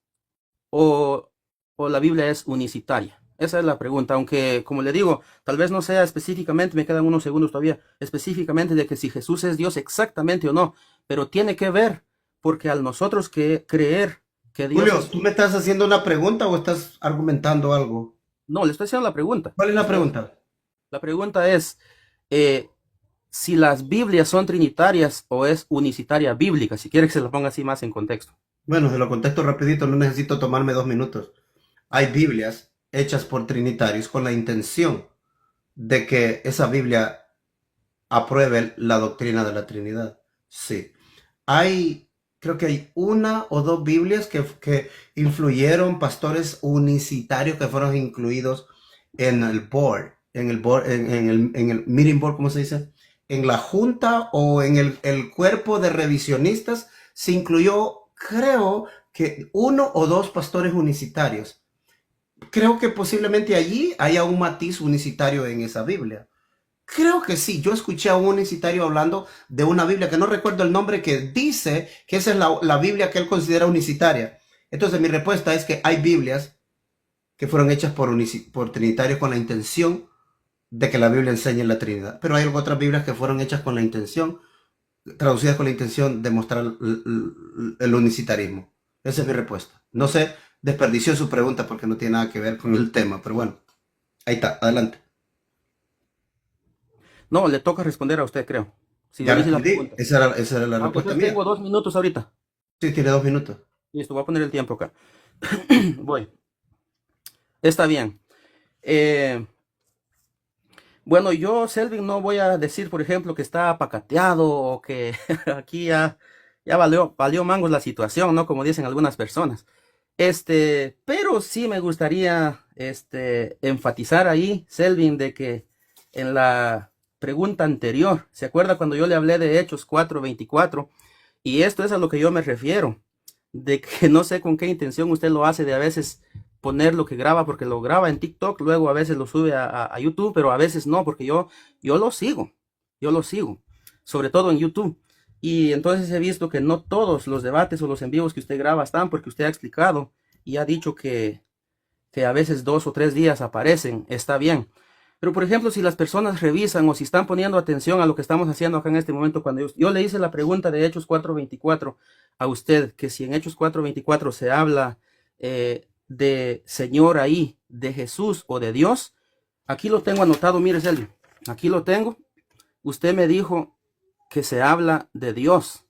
o la Biblia es unicitaria? Esa es la pregunta, aunque como le digo, tal vez no sea específicamente, me quedan unos segundos todavía, específicamente de que si Jesús es Dios exactamente o no, pero tiene que ver, porque al nosotros que creer que Dios Julio, es... ¿tú me estás haciendo una pregunta o estás argumentando algo? No, le estoy haciendo la pregunta. ¿Cuál es la pregunta? La pregunta es, si las Biblias son trinitarias o es unicitaria bíblica, si quiere que se la ponga así más en contexto. Bueno, se lo contesto rapidito, no necesito tomarme 2 minutos. Hay Biblias hechas por trinitarios con la intención de que esa Biblia apruebe la doctrina de la Trinidad. Sí. Creo que hay 1 o 2 Biblias que influyeron pastores unicitarios que fueron incluidos en el board. en el meeting board, ¿cómo se dice? En la junta o en el cuerpo de revisionistas se incluyó, creo que uno o dos pastores unicitarios. Creo que posiblemente allí haya un matiz unicitario en esa Biblia. Creo que sí. Yo escuché a un unicitario hablando de una Biblia que no recuerdo el nombre, que dice que esa es la Biblia que él considera unicitaria. Entonces mi respuesta es que hay Biblias que fueron hechas por trinitarios con la intención de que la Biblia enseñe la Trinidad. Pero hay otras Biblias que fueron hechas con la intención, traducidas con la intención de mostrar el unicitarismo. Esa es mi respuesta. No sé, desperdició su pregunta porque no tiene nada que ver con el tema, pero bueno, ahí está, adelante. No, le toca responder a usted, creo. Si Ya yo le hice la respondí, pregunta. esa era la Aunque respuesta pues mía. tengo 2 minutos ahorita. Sí, tiene 2 minutos. Listo, voy a poner el tiempo acá. Voy. Está bien. Eh, bueno, yo, Selvin, no voy a decir, por ejemplo, que está pacateado o que aquí ya valió mangos la situación, ¿no? Como dicen algunas personas. Pero sí me gustaría, enfatizar ahí, Selvin, de que en la pregunta anterior, ¿se acuerda cuando yo le hablé de Hechos 4:24? Y esto es a lo que yo me refiero, de que no sé con qué intención usted lo hace de a veces poner lo que graba, porque lo graba en TikTok, luego a veces lo sube a YouTube, pero a veces no, porque yo lo sigo, sobre todo en YouTube. Y entonces he visto que no todos los debates o los en vivos que usted graba están, porque usted ha explicado y ha dicho que a veces 2 o 3 días aparecen, está bien. Pero por ejemplo, si las personas revisan o si están poniendo atención a lo que estamos haciendo acá en este momento, cuando yo le hice la pregunta de Hechos 4:24 a usted, que si en Hechos 4:24 se habla de Señor ahí, de Jesús o de Dios, aquí lo tengo anotado, mire Celio, aquí lo tengo. Usted me dijo que se habla de Dios,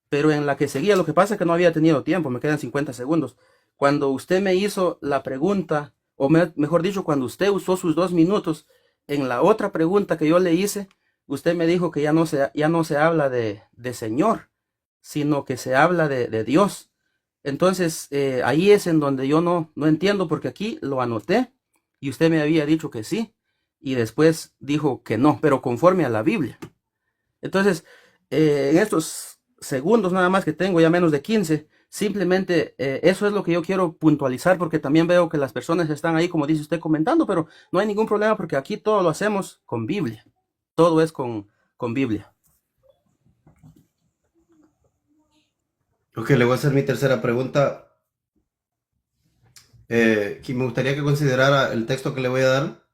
pero en la que seguía, lo que pasa es que no había tenido tiempo, me quedan 50 segundos. Cuando usted me hizo la pregunta, o mejor dicho, cuando usted usó sus 2 minutos, en la otra pregunta que yo le hice, usted me dijo que ya no se habla de Señor, sino que se habla de Dios. Entonces, ahí es en donde yo no entiendo, porque aquí lo anoté y usted me había dicho que sí, y después dijo que no, pero conforme a la Biblia. Entonces, en estos segundos nada más que tengo, ya menos de 15, simplemente eso es lo que yo quiero puntualizar, porque también veo que las personas están ahí, como dice usted, comentando, pero no hay ningún problema porque aquí todo lo hacemos con Biblia. Todo es con Biblia. Ok, le voy a hacer mi tercera pregunta. Que me gustaría que considerara el texto que le voy a dar.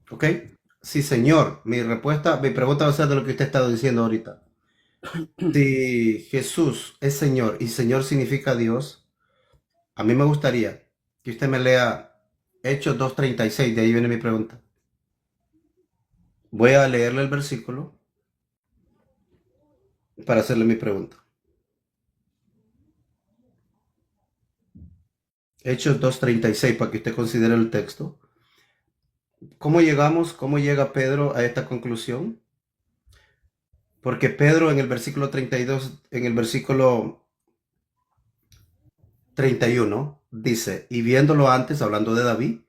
Ok. Sí, señor. Mi pregunta va a ser de lo que usted ha estado diciendo ahorita. Si Jesús es Señor y Señor significa Dios, a mí me gustaría que usted me lea Hechos 2:36, de ahí viene mi pregunta. Voy a leerle el versículo para hacerle mi pregunta. Hechos 2:36, para que usted considere el texto. ¿Cómo llega Pedro a esta conclusión? Porque Pedro en el versículo 32, en el versículo 31, dice, y viéndolo antes, hablando de David,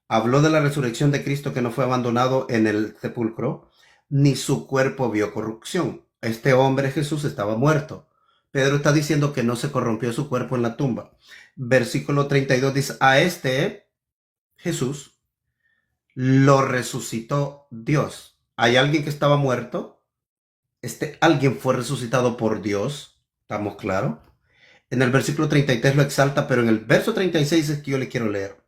habló de la resurrección de Cristo, que no fue abandonado en el sepulcro, ni su cuerpo vio corrupción. Este hombre Jesús estaba muerto. Pedro está diciendo que no se corrompió su cuerpo en la tumba. Versículo 32 dice, a este Jesús lo resucitó Dios. ¿Hay alguien que estaba muerto? Alguien fue resucitado por Dios. ¿Estamos claros? En el versículo 33 lo exalta, pero en el verso 36 es que yo le quiero leer.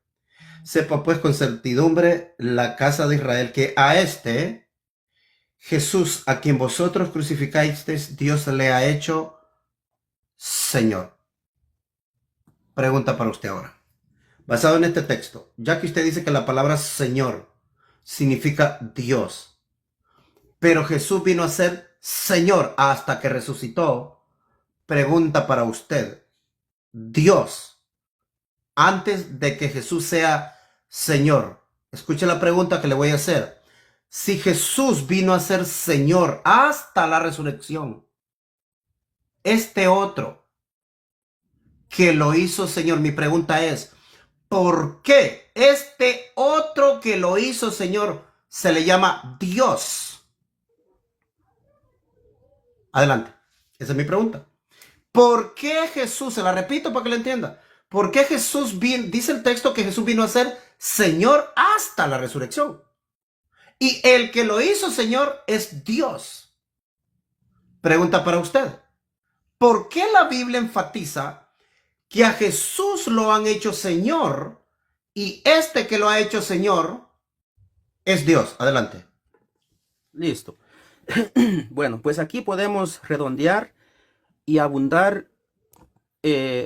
Sepa pues con certidumbre la casa de Israel que a este Jesús, a quien vosotros crucificasteis, Dios le ha hecho Señor. Pregunta para usted ahora. Basado en este texto, ya que usted dice que la palabra Señor significa Dios, pero Jesús vino a ser Señor hasta que resucitó, pregunta para usted. Dios, antes de que Jesús sea Señor, escuche la pregunta que le voy a hacer. Si Jesús vino a ser Señor hasta la resurrección, este otro que lo hizo Señor, mi pregunta es, ¿por qué Este otro que lo hizo Señor se le llama Dios. Adelante. Esa es mi pregunta. ¿Por qué Jesús, se la repito para que lo entienda, por qué Jesús vino, dice el texto que Jesús vino a ser Señor hasta la resurrección? Y el que lo hizo Señor es Dios. Pregunta para usted. ¿Por qué la Biblia enfatiza que a Jesús lo han hecho Señor y este que lo ha hecho Señor es Dios? Adelante. Listo. Bueno, pues aquí podemos redondear y abundar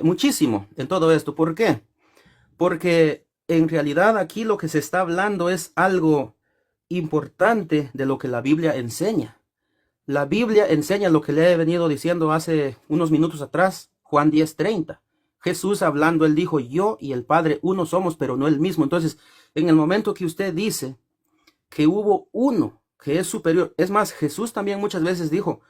muchísimo en todo esto. ¿Por qué? Porque en realidad aquí lo que se está hablando es algo importante de lo que la Biblia enseña. La Biblia enseña lo que le he venido diciendo hace unos minutos atrás, Juan 10:30. Jesús hablando, él dijo, yo y el Padre uno somos, pero no el mismo. Entonces, en el momento que usted dice que hubo uno que es superior, es más, Jesús también muchas veces dijo,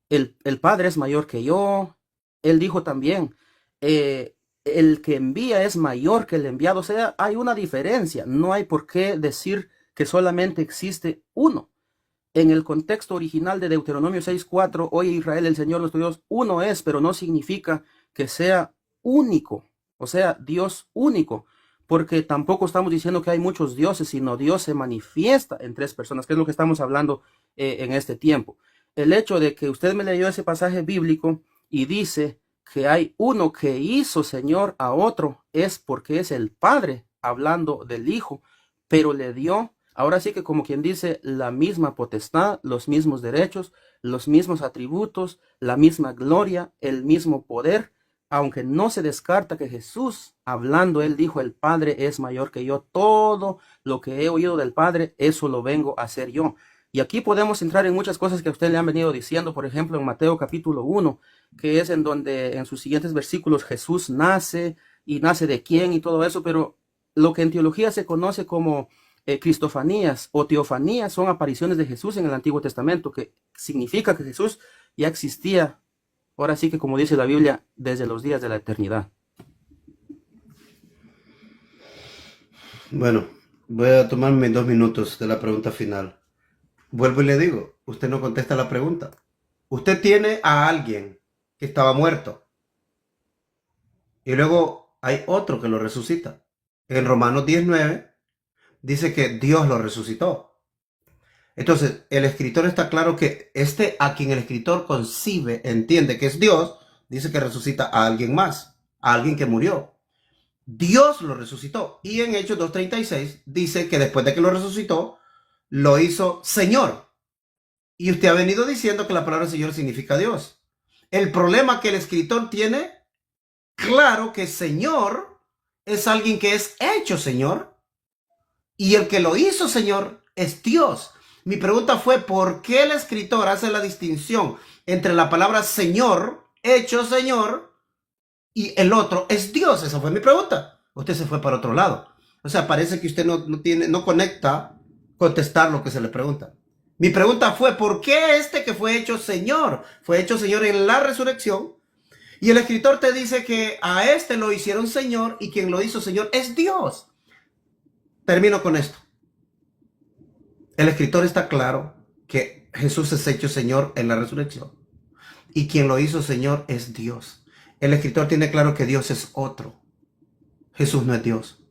el Padre es mayor que yo. Él dijo también, el que envía es mayor que el enviado. O sea, hay una diferencia. No hay por qué decir que solamente existe uno. En el contexto original de Deuteronomio 6:4, oye Israel, el Señor nuestro Dios, uno es, pero no significa que sea único, o sea, Dios único, porque tampoco estamos diciendo que hay muchos dioses, sino Dios se manifiesta en tres personas, que es lo que estamos hablando en este tiempo. El hecho de que usted me leyó ese pasaje bíblico y dice que hay uno que hizo Señor a otro, es porque es el Padre hablando del Hijo, pero le dio, ahora sí que como quien dice, la misma potestad, los mismos derechos, los mismos atributos, la misma gloria, el mismo poder, aunque no se descarta que Jesús, hablando, él dijo, el Padre es mayor que yo, todo lo que he oído del Padre, eso lo vengo a hacer yo. Y aquí podemos entrar en muchas cosas que a usted le han venido diciendo, por ejemplo, en Mateo capítulo 1, que es en donde en sus siguientes versículos Jesús nace, y nace de quién y todo eso, pero lo que en teología se conoce como cristofanías o teofanías son apariciones de Jesús en el Antiguo Testamento, que significa que Jesús ya existía, ahora sí que como dice la Biblia, desde los días de la eternidad. Bueno, voy a tomarme 2 minutos de la pregunta final. Vuelvo y le digo, usted no contesta la pregunta. Usted tiene a alguien que estaba muerto y luego hay otro que lo resucita. En Romanos 19 dice que Dios lo resucitó. Entonces, el escritor está claro que este a quien el escritor concibe, entiende que es Dios, dice que resucita a alguien más, a alguien que murió. Dios lo resucitó. Y en Hechos 2:36 dice que después de que lo resucitó, lo hizo Señor. Y usted ha venido diciendo que la palabra Señor significa Dios. El problema que el escritor tiene, claro que Señor es alguien que es hecho Señor. Y el que lo hizo Señor es Dios. Mi pregunta fue, ¿por qué el escritor hace la distinción entre la palabra Señor, hecho Señor, y el otro es Dios? Esa fue mi pregunta. Usted se fue para otro lado. O sea, parece que usted no conecta contestar lo que se le pregunta. Mi pregunta fue, ¿por qué este que fue hecho Señor en la resurrección? Y el escritor te dice que a este lo hicieron Señor y quien lo hizo Señor es Dios. Termino con esto. El escritor está claro que Jesús es hecho Señor en la resurrección y quien lo hizo Señor es Dios. El escritor tiene claro que Dios es otro. Jesús no es Dios.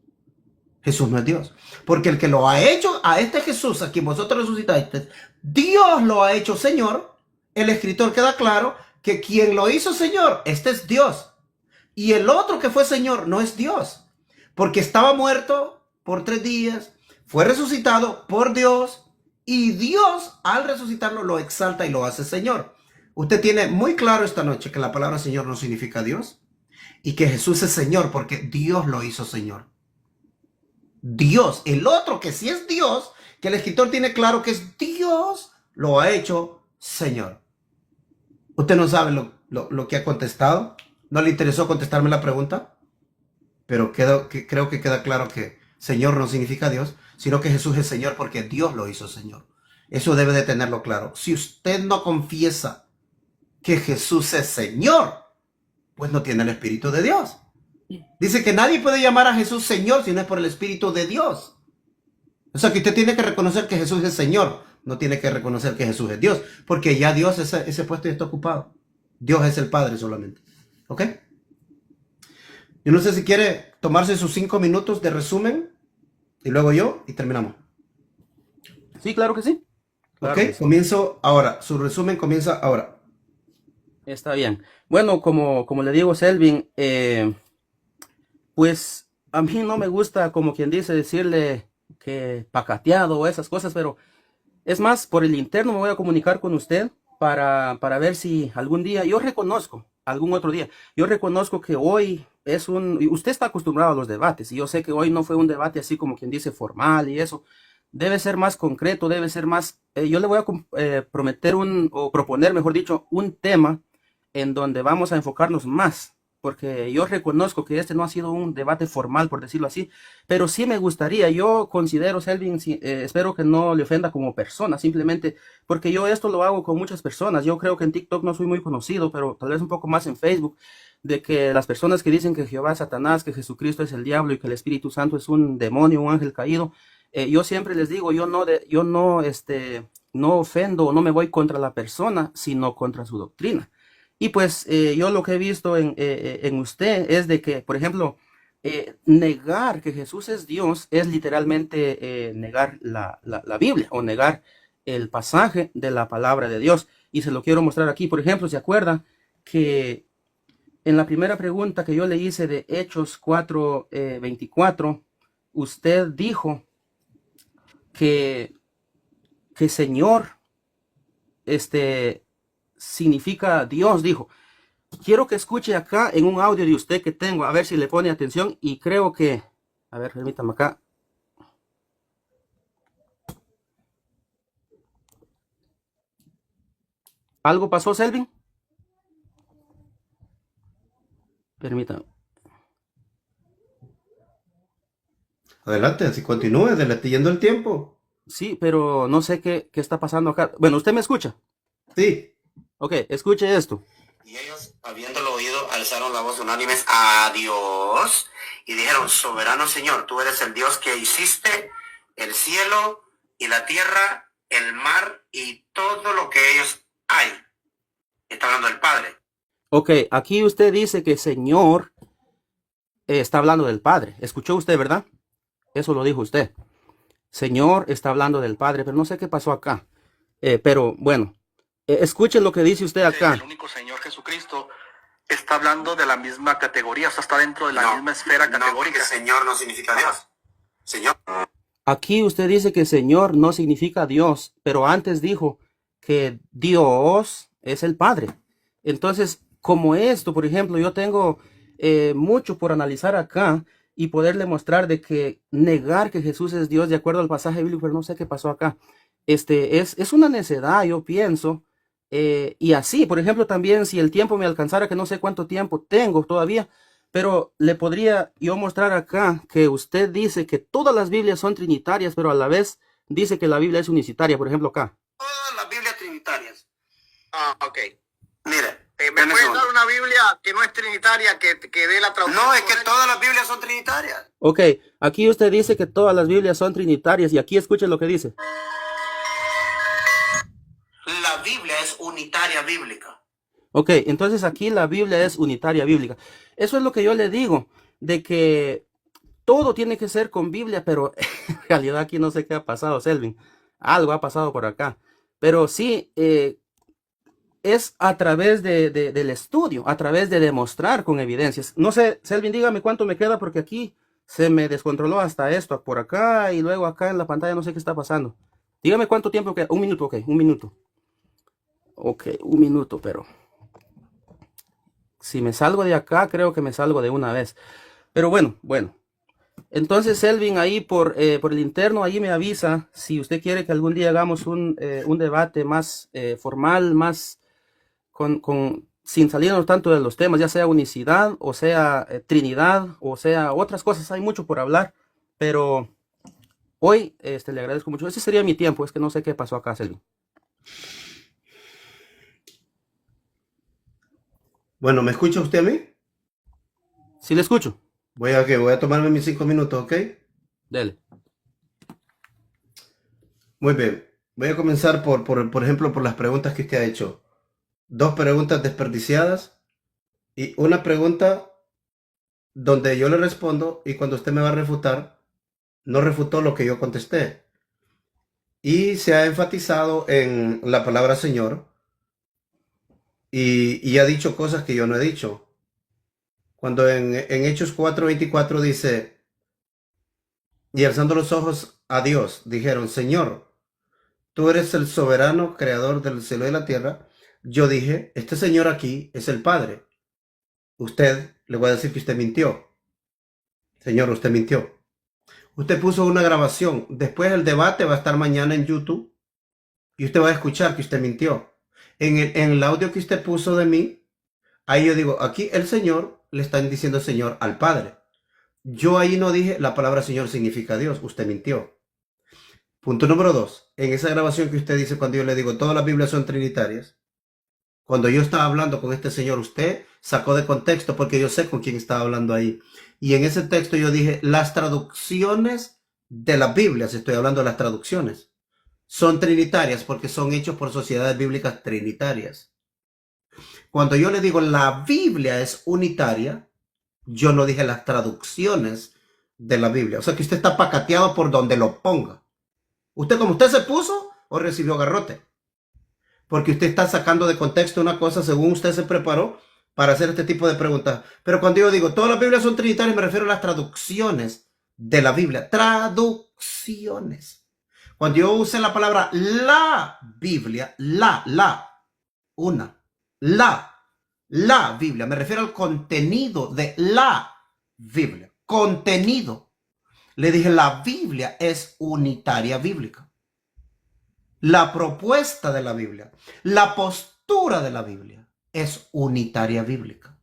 Jesús no es Dios. Porque el que lo ha hecho a este Jesús, a quien vosotros resucitaste, Dios lo ha hecho Señor. El escritor queda claro que quien lo hizo Señor, este es Dios. Y el otro que fue Señor no es Dios. Porque estaba muerto por 3 días, fue resucitado por Dios y Dios al resucitarlo lo exalta y lo hace Señor. Usted tiene muy claro esta noche que la palabra Señor no significa Dios y que Jesús es Señor porque Dios lo hizo Señor. Dios, el otro que sí es Dios, que el escritor tiene claro que es Dios, lo ha hecho Señor. Usted no sabe lo que ha contestado. No le interesó contestarme la pregunta, pero creo que queda claro que Señor no significa Dios, sino que Jesús es Señor porque Dios lo hizo Señor. Eso debe de tenerlo claro. Si usted no confiesa que Jesús es Señor, pues no tiene el Espíritu de Dios. Dice que nadie puede llamar a Jesús Señor si no es por el Espíritu de Dios. O sea que usted tiene que reconocer que Jesús es Señor. No tiene que reconocer que Jesús es Dios. Porque ya Dios, ese puesto ya está ocupado. Dios es el Padre solamente. ¿Ok? Yo no sé si quiere tomarse sus 5 minutos de resumen. Y luego yo. Y terminamos. Sí, claro que sí. Claro ¿Ok? que sí. Comienzo ahora. Su resumen comienza ahora. Está bien. Bueno, como le digo, Selvin, pues a mí no me gusta, como quien dice, decirle que pacateado o esas cosas, pero es más, por el interno me voy a comunicar con usted para ver si algún día, yo reconozco, algún otro día, yo reconozco que hoy es y usted está acostumbrado a los debates, y yo sé que hoy no fue un debate así como quien dice formal y eso, debe ser más concreto, debe ser más, yo le voy a prometer o proponer, mejor dicho, un tema en donde vamos a enfocarnos más, porque yo reconozco que este no ha sido un debate formal, por decirlo así, pero sí me gustaría, yo considero, Selvin, espero que no le ofenda como persona, simplemente porque yo esto lo hago con muchas personas, yo creo que en TikTok no soy muy conocido, pero tal vez un poco más en Facebook, de que las personas que dicen que Jehová es Satanás, que Jesucristo es el diablo y que el Espíritu Santo es un demonio, un ángel caído, yo siempre les digo, no ofendo o no me voy contra la persona, sino contra su doctrina. Y pues yo lo que he visto en usted es de que, por ejemplo, negar que Jesús es Dios es literalmente negar la Biblia o negar el pasaje de la palabra de Dios. Y se lo quiero mostrar aquí. Por ejemplo, ¿se acuerda que en la primera pregunta que yo le hice de Hechos 4:24, usted dijo que, que Señor significa Dios, dijo? Quiero que escuche acá en un audio de usted que tengo, a ver si le pone atención y creo que, a ver, permítame acá. ¿Algo pasó, Selvin? Permítame. Adelante, así continúe, se le está yendo el tiempo. Sí, pero no sé qué está pasando acá. Bueno, ¿usted me escucha? Sí. Ok, escuche esto. Y ellos, habiéndolo oído, alzaron la voz unánimes a Dios y dijeron: Soberano Señor, tú eres el Dios que hiciste el cielo y la tierra, el mar y todo lo que ellos hay. Está hablando del Padre. Ok, aquí usted dice que Señor está hablando del Padre. ¿Escuchó usted, verdad? Eso lo dijo usted. Señor está hablando del Padre, pero no sé qué pasó acá. Pero bueno, escuchen lo que dice usted acá. El único Señor Jesucristo está hablando de la misma categoría, o sea, está dentro de la misma esfera categórica. No, Señor no significa Dios. Señor. Aquí usted dice que Señor no significa Dios, pero antes dijo que Dios es el Padre. Entonces, como esto, por ejemplo, yo tengo mucho por analizar acá y poderle mostrar de que negar que Jesús es Dios de acuerdo al pasaje bíblico, pero no sé qué pasó acá. Es una necedad, yo pienso. Y así, por ejemplo, también si el tiempo me alcanzara, que no sé cuánto tiempo tengo todavía, pero le podría yo mostrar acá que usted dice que todas las Biblias son trinitarias, pero a la vez dice que la Biblia es unicitaria, por ejemplo acá. Todas las Biblias trinitarias. Ah, ok. Mire, ¿Me puedes dar una Biblia que no es trinitaria, que dé la traducción? no, es que todas las Biblias son trinitarias. Ok, aquí usted dice que todas las Biblias son trinitarias y aquí escuche lo que dice. La Biblia es unitaria bíblica. Ok, entonces aquí la Biblia es unitaria bíblica. Eso es lo que yo le digo, de que todo tiene que ser con Biblia, pero en realidad aquí no sé qué ha pasado, Selvin. Algo ha pasado por acá. Pero sí, es a través del estudio, a través de demostrar con evidencias. No sé, Selvin, dígame cuánto me queda porque aquí se me descontroló hasta esto, por acá y luego acá en la pantalla no sé qué está pasando. Dígame cuánto tiempo queda. Un minuto, ok, un minuto. Ok, un minuto, pero si me salgo de acá, creo que me salgo de una vez. Pero bueno. Entonces, Selvin, ahí por el interno, ahí me avisa si usted quiere que algún día hagamos un debate más formal, más sin salirnos tanto de los temas, ya sea unicidad, o sea Trinidad, o sea otras cosas. Hay mucho por hablar, pero hoy le agradezco mucho. Ese sería mi tiempo, es que no sé qué pasó acá, Selvin. Bueno, ¿me escucha usted a mí? Sí, le escucho. Voy a tomarme mis 5 minutos, ¿ok? Dele. Muy bien. Voy a comenzar por ejemplo, por las preguntas que usted ha hecho. 2 preguntas desperdiciadas y una pregunta donde yo le respondo y cuando usted me va a refutar, no refutó lo que yo contesté. Y se ha enfatizado en la palabra Señor y ha dicho cosas que yo no he dicho. Cuando en Hechos 4:24 dice, y alzando los ojos a Dios, dijeron, Señor, tú eres el soberano creador del cielo y la tierra. Yo dije, este Señor aquí es el Padre. Usted, le voy a decir que usted mintió. Señor, usted mintió. Usted puso una grabación. Después el debate va a estar mañana en YouTube y usted va a escuchar que usted mintió. En el audio que usted puso de mí, ahí yo digo, aquí el Señor le están diciendo Señor al Padre. Yo ahí no dije la palabra Señor significa Dios. Usted mintió. Punto número 2. En esa grabación que usted dice cuando yo le digo todas las Biblias son trinitarias, cuando yo estaba hablando con este señor, usted sacó de contexto porque yo sé con quién estaba hablando ahí. Y en ese texto yo dije, las traducciones de las Biblias, estoy hablando de las traducciones, son trinitarias porque son hechos por sociedades bíblicas trinitarias. Cuando yo le digo la Biblia es unitaria, yo no dije las traducciones de la Biblia. O sea que usted está pacateado por donde lo ponga. Usted como usted se puso o recibió garrote. Porque usted está sacando de contexto una cosa según usted se preparó para hacer este tipo de preguntas. Pero cuando yo digo todas las Biblias son trinitarias, me refiero a las traducciones de la Biblia. Traducciones. Cuando yo use la palabra la Biblia, la Biblia, me refiero al contenido de la Biblia. Contenido. Le dije, la Biblia es unitaria bíblica. La propuesta de la Biblia, la postura de la Biblia es unitaria bíblica.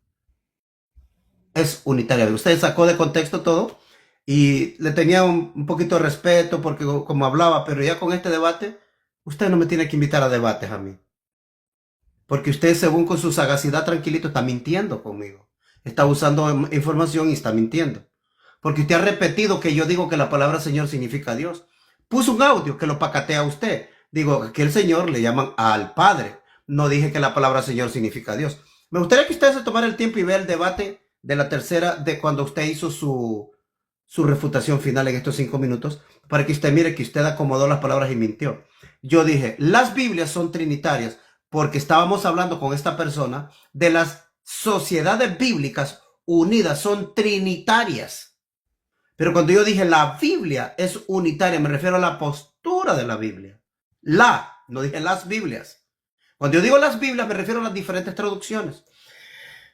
Es unitaria bíblica. Usted sacó de contexto todo y le tenía un poquito de respeto porque como hablaba, pero ya con este debate, usted no me tiene que invitar a debates a mí. Porque usted, según con su sagacidad tranquilito, está mintiendo conmigo. Está usando información y está mintiendo. Porque usted ha repetido que yo digo que la palabra Señor significa Dios. Puso un audio que lo pacatea a usted. Digo, que el Señor le llaman al Padre. No dije que la palabra Señor significa Dios. Me gustaría que usted se tomara el tiempo y vea el debate de la tercera, de cuando usted hizo su refutación final en estos 5 minutos, para que usted mire que usted acomodó las palabras y mintió. Yo dije, las Biblias son trinitarias, porque estábamos hablando con esta persona de las sociedades bíblicas unidas, son trinitarias. Pero cuando yo dije la Biblia es unitaria, me refiero a la postura de la Biblia. No dije las Biblias. Cuando yo digo las Biblias me refiero a las diferentes traducciones.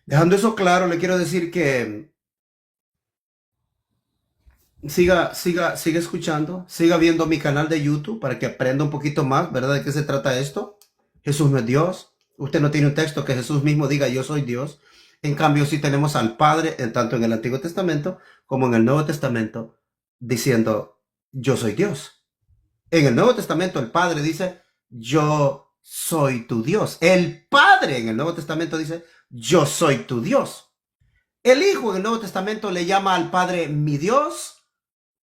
Dejando eso claro, le quiero decir que siga escuchando, siga viendo mi canal de YouTube para que aprenda un poquito más, ¿verdad? ¿De qué se trata esto? Jesús no es Dios. Usted no tiene un texto que Jesús mismo diga yo soy Dios. En cambio, sí tenemos al Padre, tanto en el Antiguo Testamento como en el Nuevo Testamento, diciendo yo soy Dios. En el Nuevo Testamento el Padre dice, yo soy tu Dios. El Padre en el Nuevo Testamento dice, yo soy tu Dios. El Hijo en el Nuevo Testamento le llama al Padre mi Dios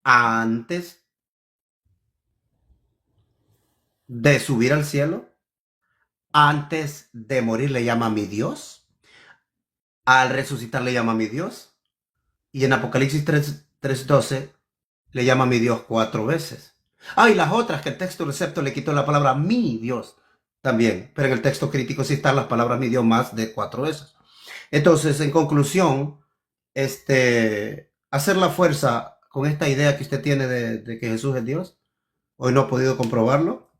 antes de subir al cielo. Antes de morir le llama mi Dios. Al resucitar le llama mi Dios. Y en Apocalipsis 3:12 le llama mi Dios 4 veces. Y las otras que el texto recepto le quitó la palabra mi Dios también, pero en el texto crítico sí están las palabras mi Dios más de 4 veces. Entonces, en conclusión, hacer la fuerza con esta idea que usted tiene de que Jesús es Dios, hoy no ha podido comprobarlo.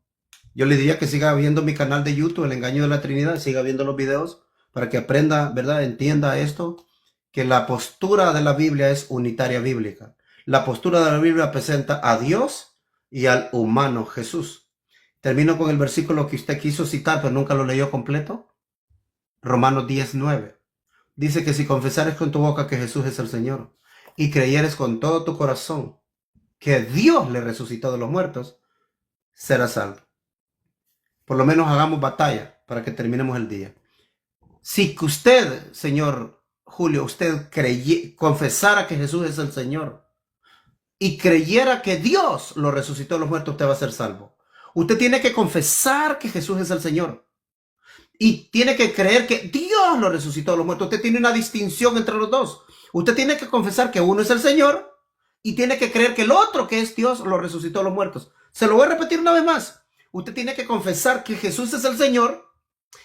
Yo le diría que siga viendo mi canal de YouTube, El Engaño de la Trinidad, siga viendo los videos para que aprenda, ¿verdad? Entienda esto, que la postura de la Biblia es unitaria bíblica. La postura de la Biblia presenta a Dios y al humano Jesús. Termino con el versículo que usted quiso citar, pero nunca lo leyó completo. Romanos 10:9. Dice que si confesares con tu boca que Jesús es el Señor y creyeres con todo tu corazón que Dios le resucitó de los muertos, serás salvo. Por lo menos hagamos batalla para que terminemos el día. Si usted, señor Julio, usted confesara que Jesús es el Señor y creyera que Dios lo resucitó de los muertos, usted va a ser salvo. Usted tiene que confesar que Jesús es el Señor y tiene que creer que Dios lo resucitó de los muertos. Usted tiene una distinción entre los dos. Usted tiene que confesar que uno es el Señor y tiene que creer que el otro, que es Dios, lo resucitó de los muertos. Se lo voy a repetir una vez más. Usted tiene que confesar que Jesús es el Señor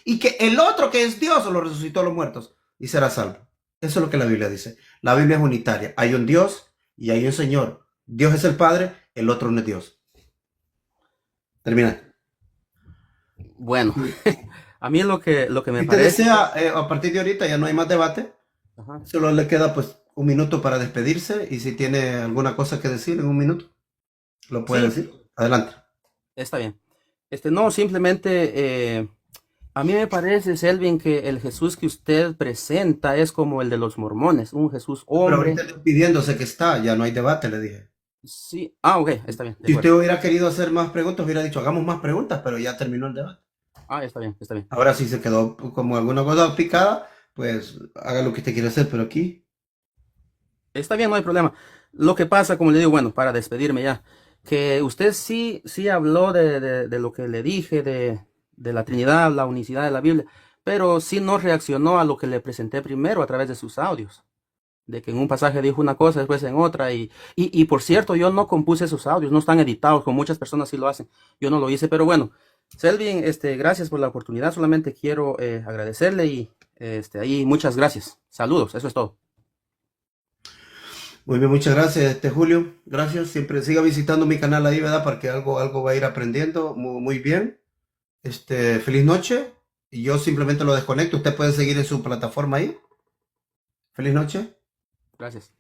y que el otro, que es Dios, lo resucitó de los muertos y será salvo. Eso es lo que la Biblia dice. La Biblia es unitaria. Hay un Dios y hay un Señor. Dios es el Padre, el otro no es Dios. Termina. Bueno, a mí lo que me Si te parece... desea, a partir de ahorita ya no hay más debate. Ajá. Solo le queda pues un minuto para despedirse y si tiene alguna cosa que decir en un minuto, lo puede Sí. decir. Adelante. Está bien. No, simplemente a mí me parece, Selvin, que el Jesús que usted presenta es como el de los mormones, un Jesús Pero hombre. ahorita despidiéndose que está, ya no hay debate, le dije. Sí, ok, está bien. De Si usted acuerdo. hubiera querido hacer más preguntas, hubiera dicho, hagamos más preguntas, pero ya terminó el debate. Está bien, está bien. Ahora si se quedó como alguna cosa picada, pues haga lo que usted quiere hacer, pero aquí... Está bien, no hay problema. Lo que pasa, como le digo, bueno, para despedirme ya, que usted sí habló de lo que le dije, de la Trinidad, la unicidad de la Biblia, pero sí no reaccionó a lo que le presenté primero a través de sus audios. De que en un pasaje dijo una cosa, después en otra, y por cierto, yo no compuse esos audios, no están editados, como muchas personas sí lo hacen. Yo no lo hice, pero bueno, Selvin, gracias por la oportunidad, solamente quiero agradecerle y ahí muchas gracias. Saludos, eso es todo. Muy bien, muchas gracias, Julio. Gracias. Siempre siga visitando mi canal ahí, ¿verdad? Porque algo va a ir aprendiendo muy bien. Feliz noche. Y yo simplemente lo desconecto. Usted puede seguir en su plataforma ahí. Feliz noche. Gracias.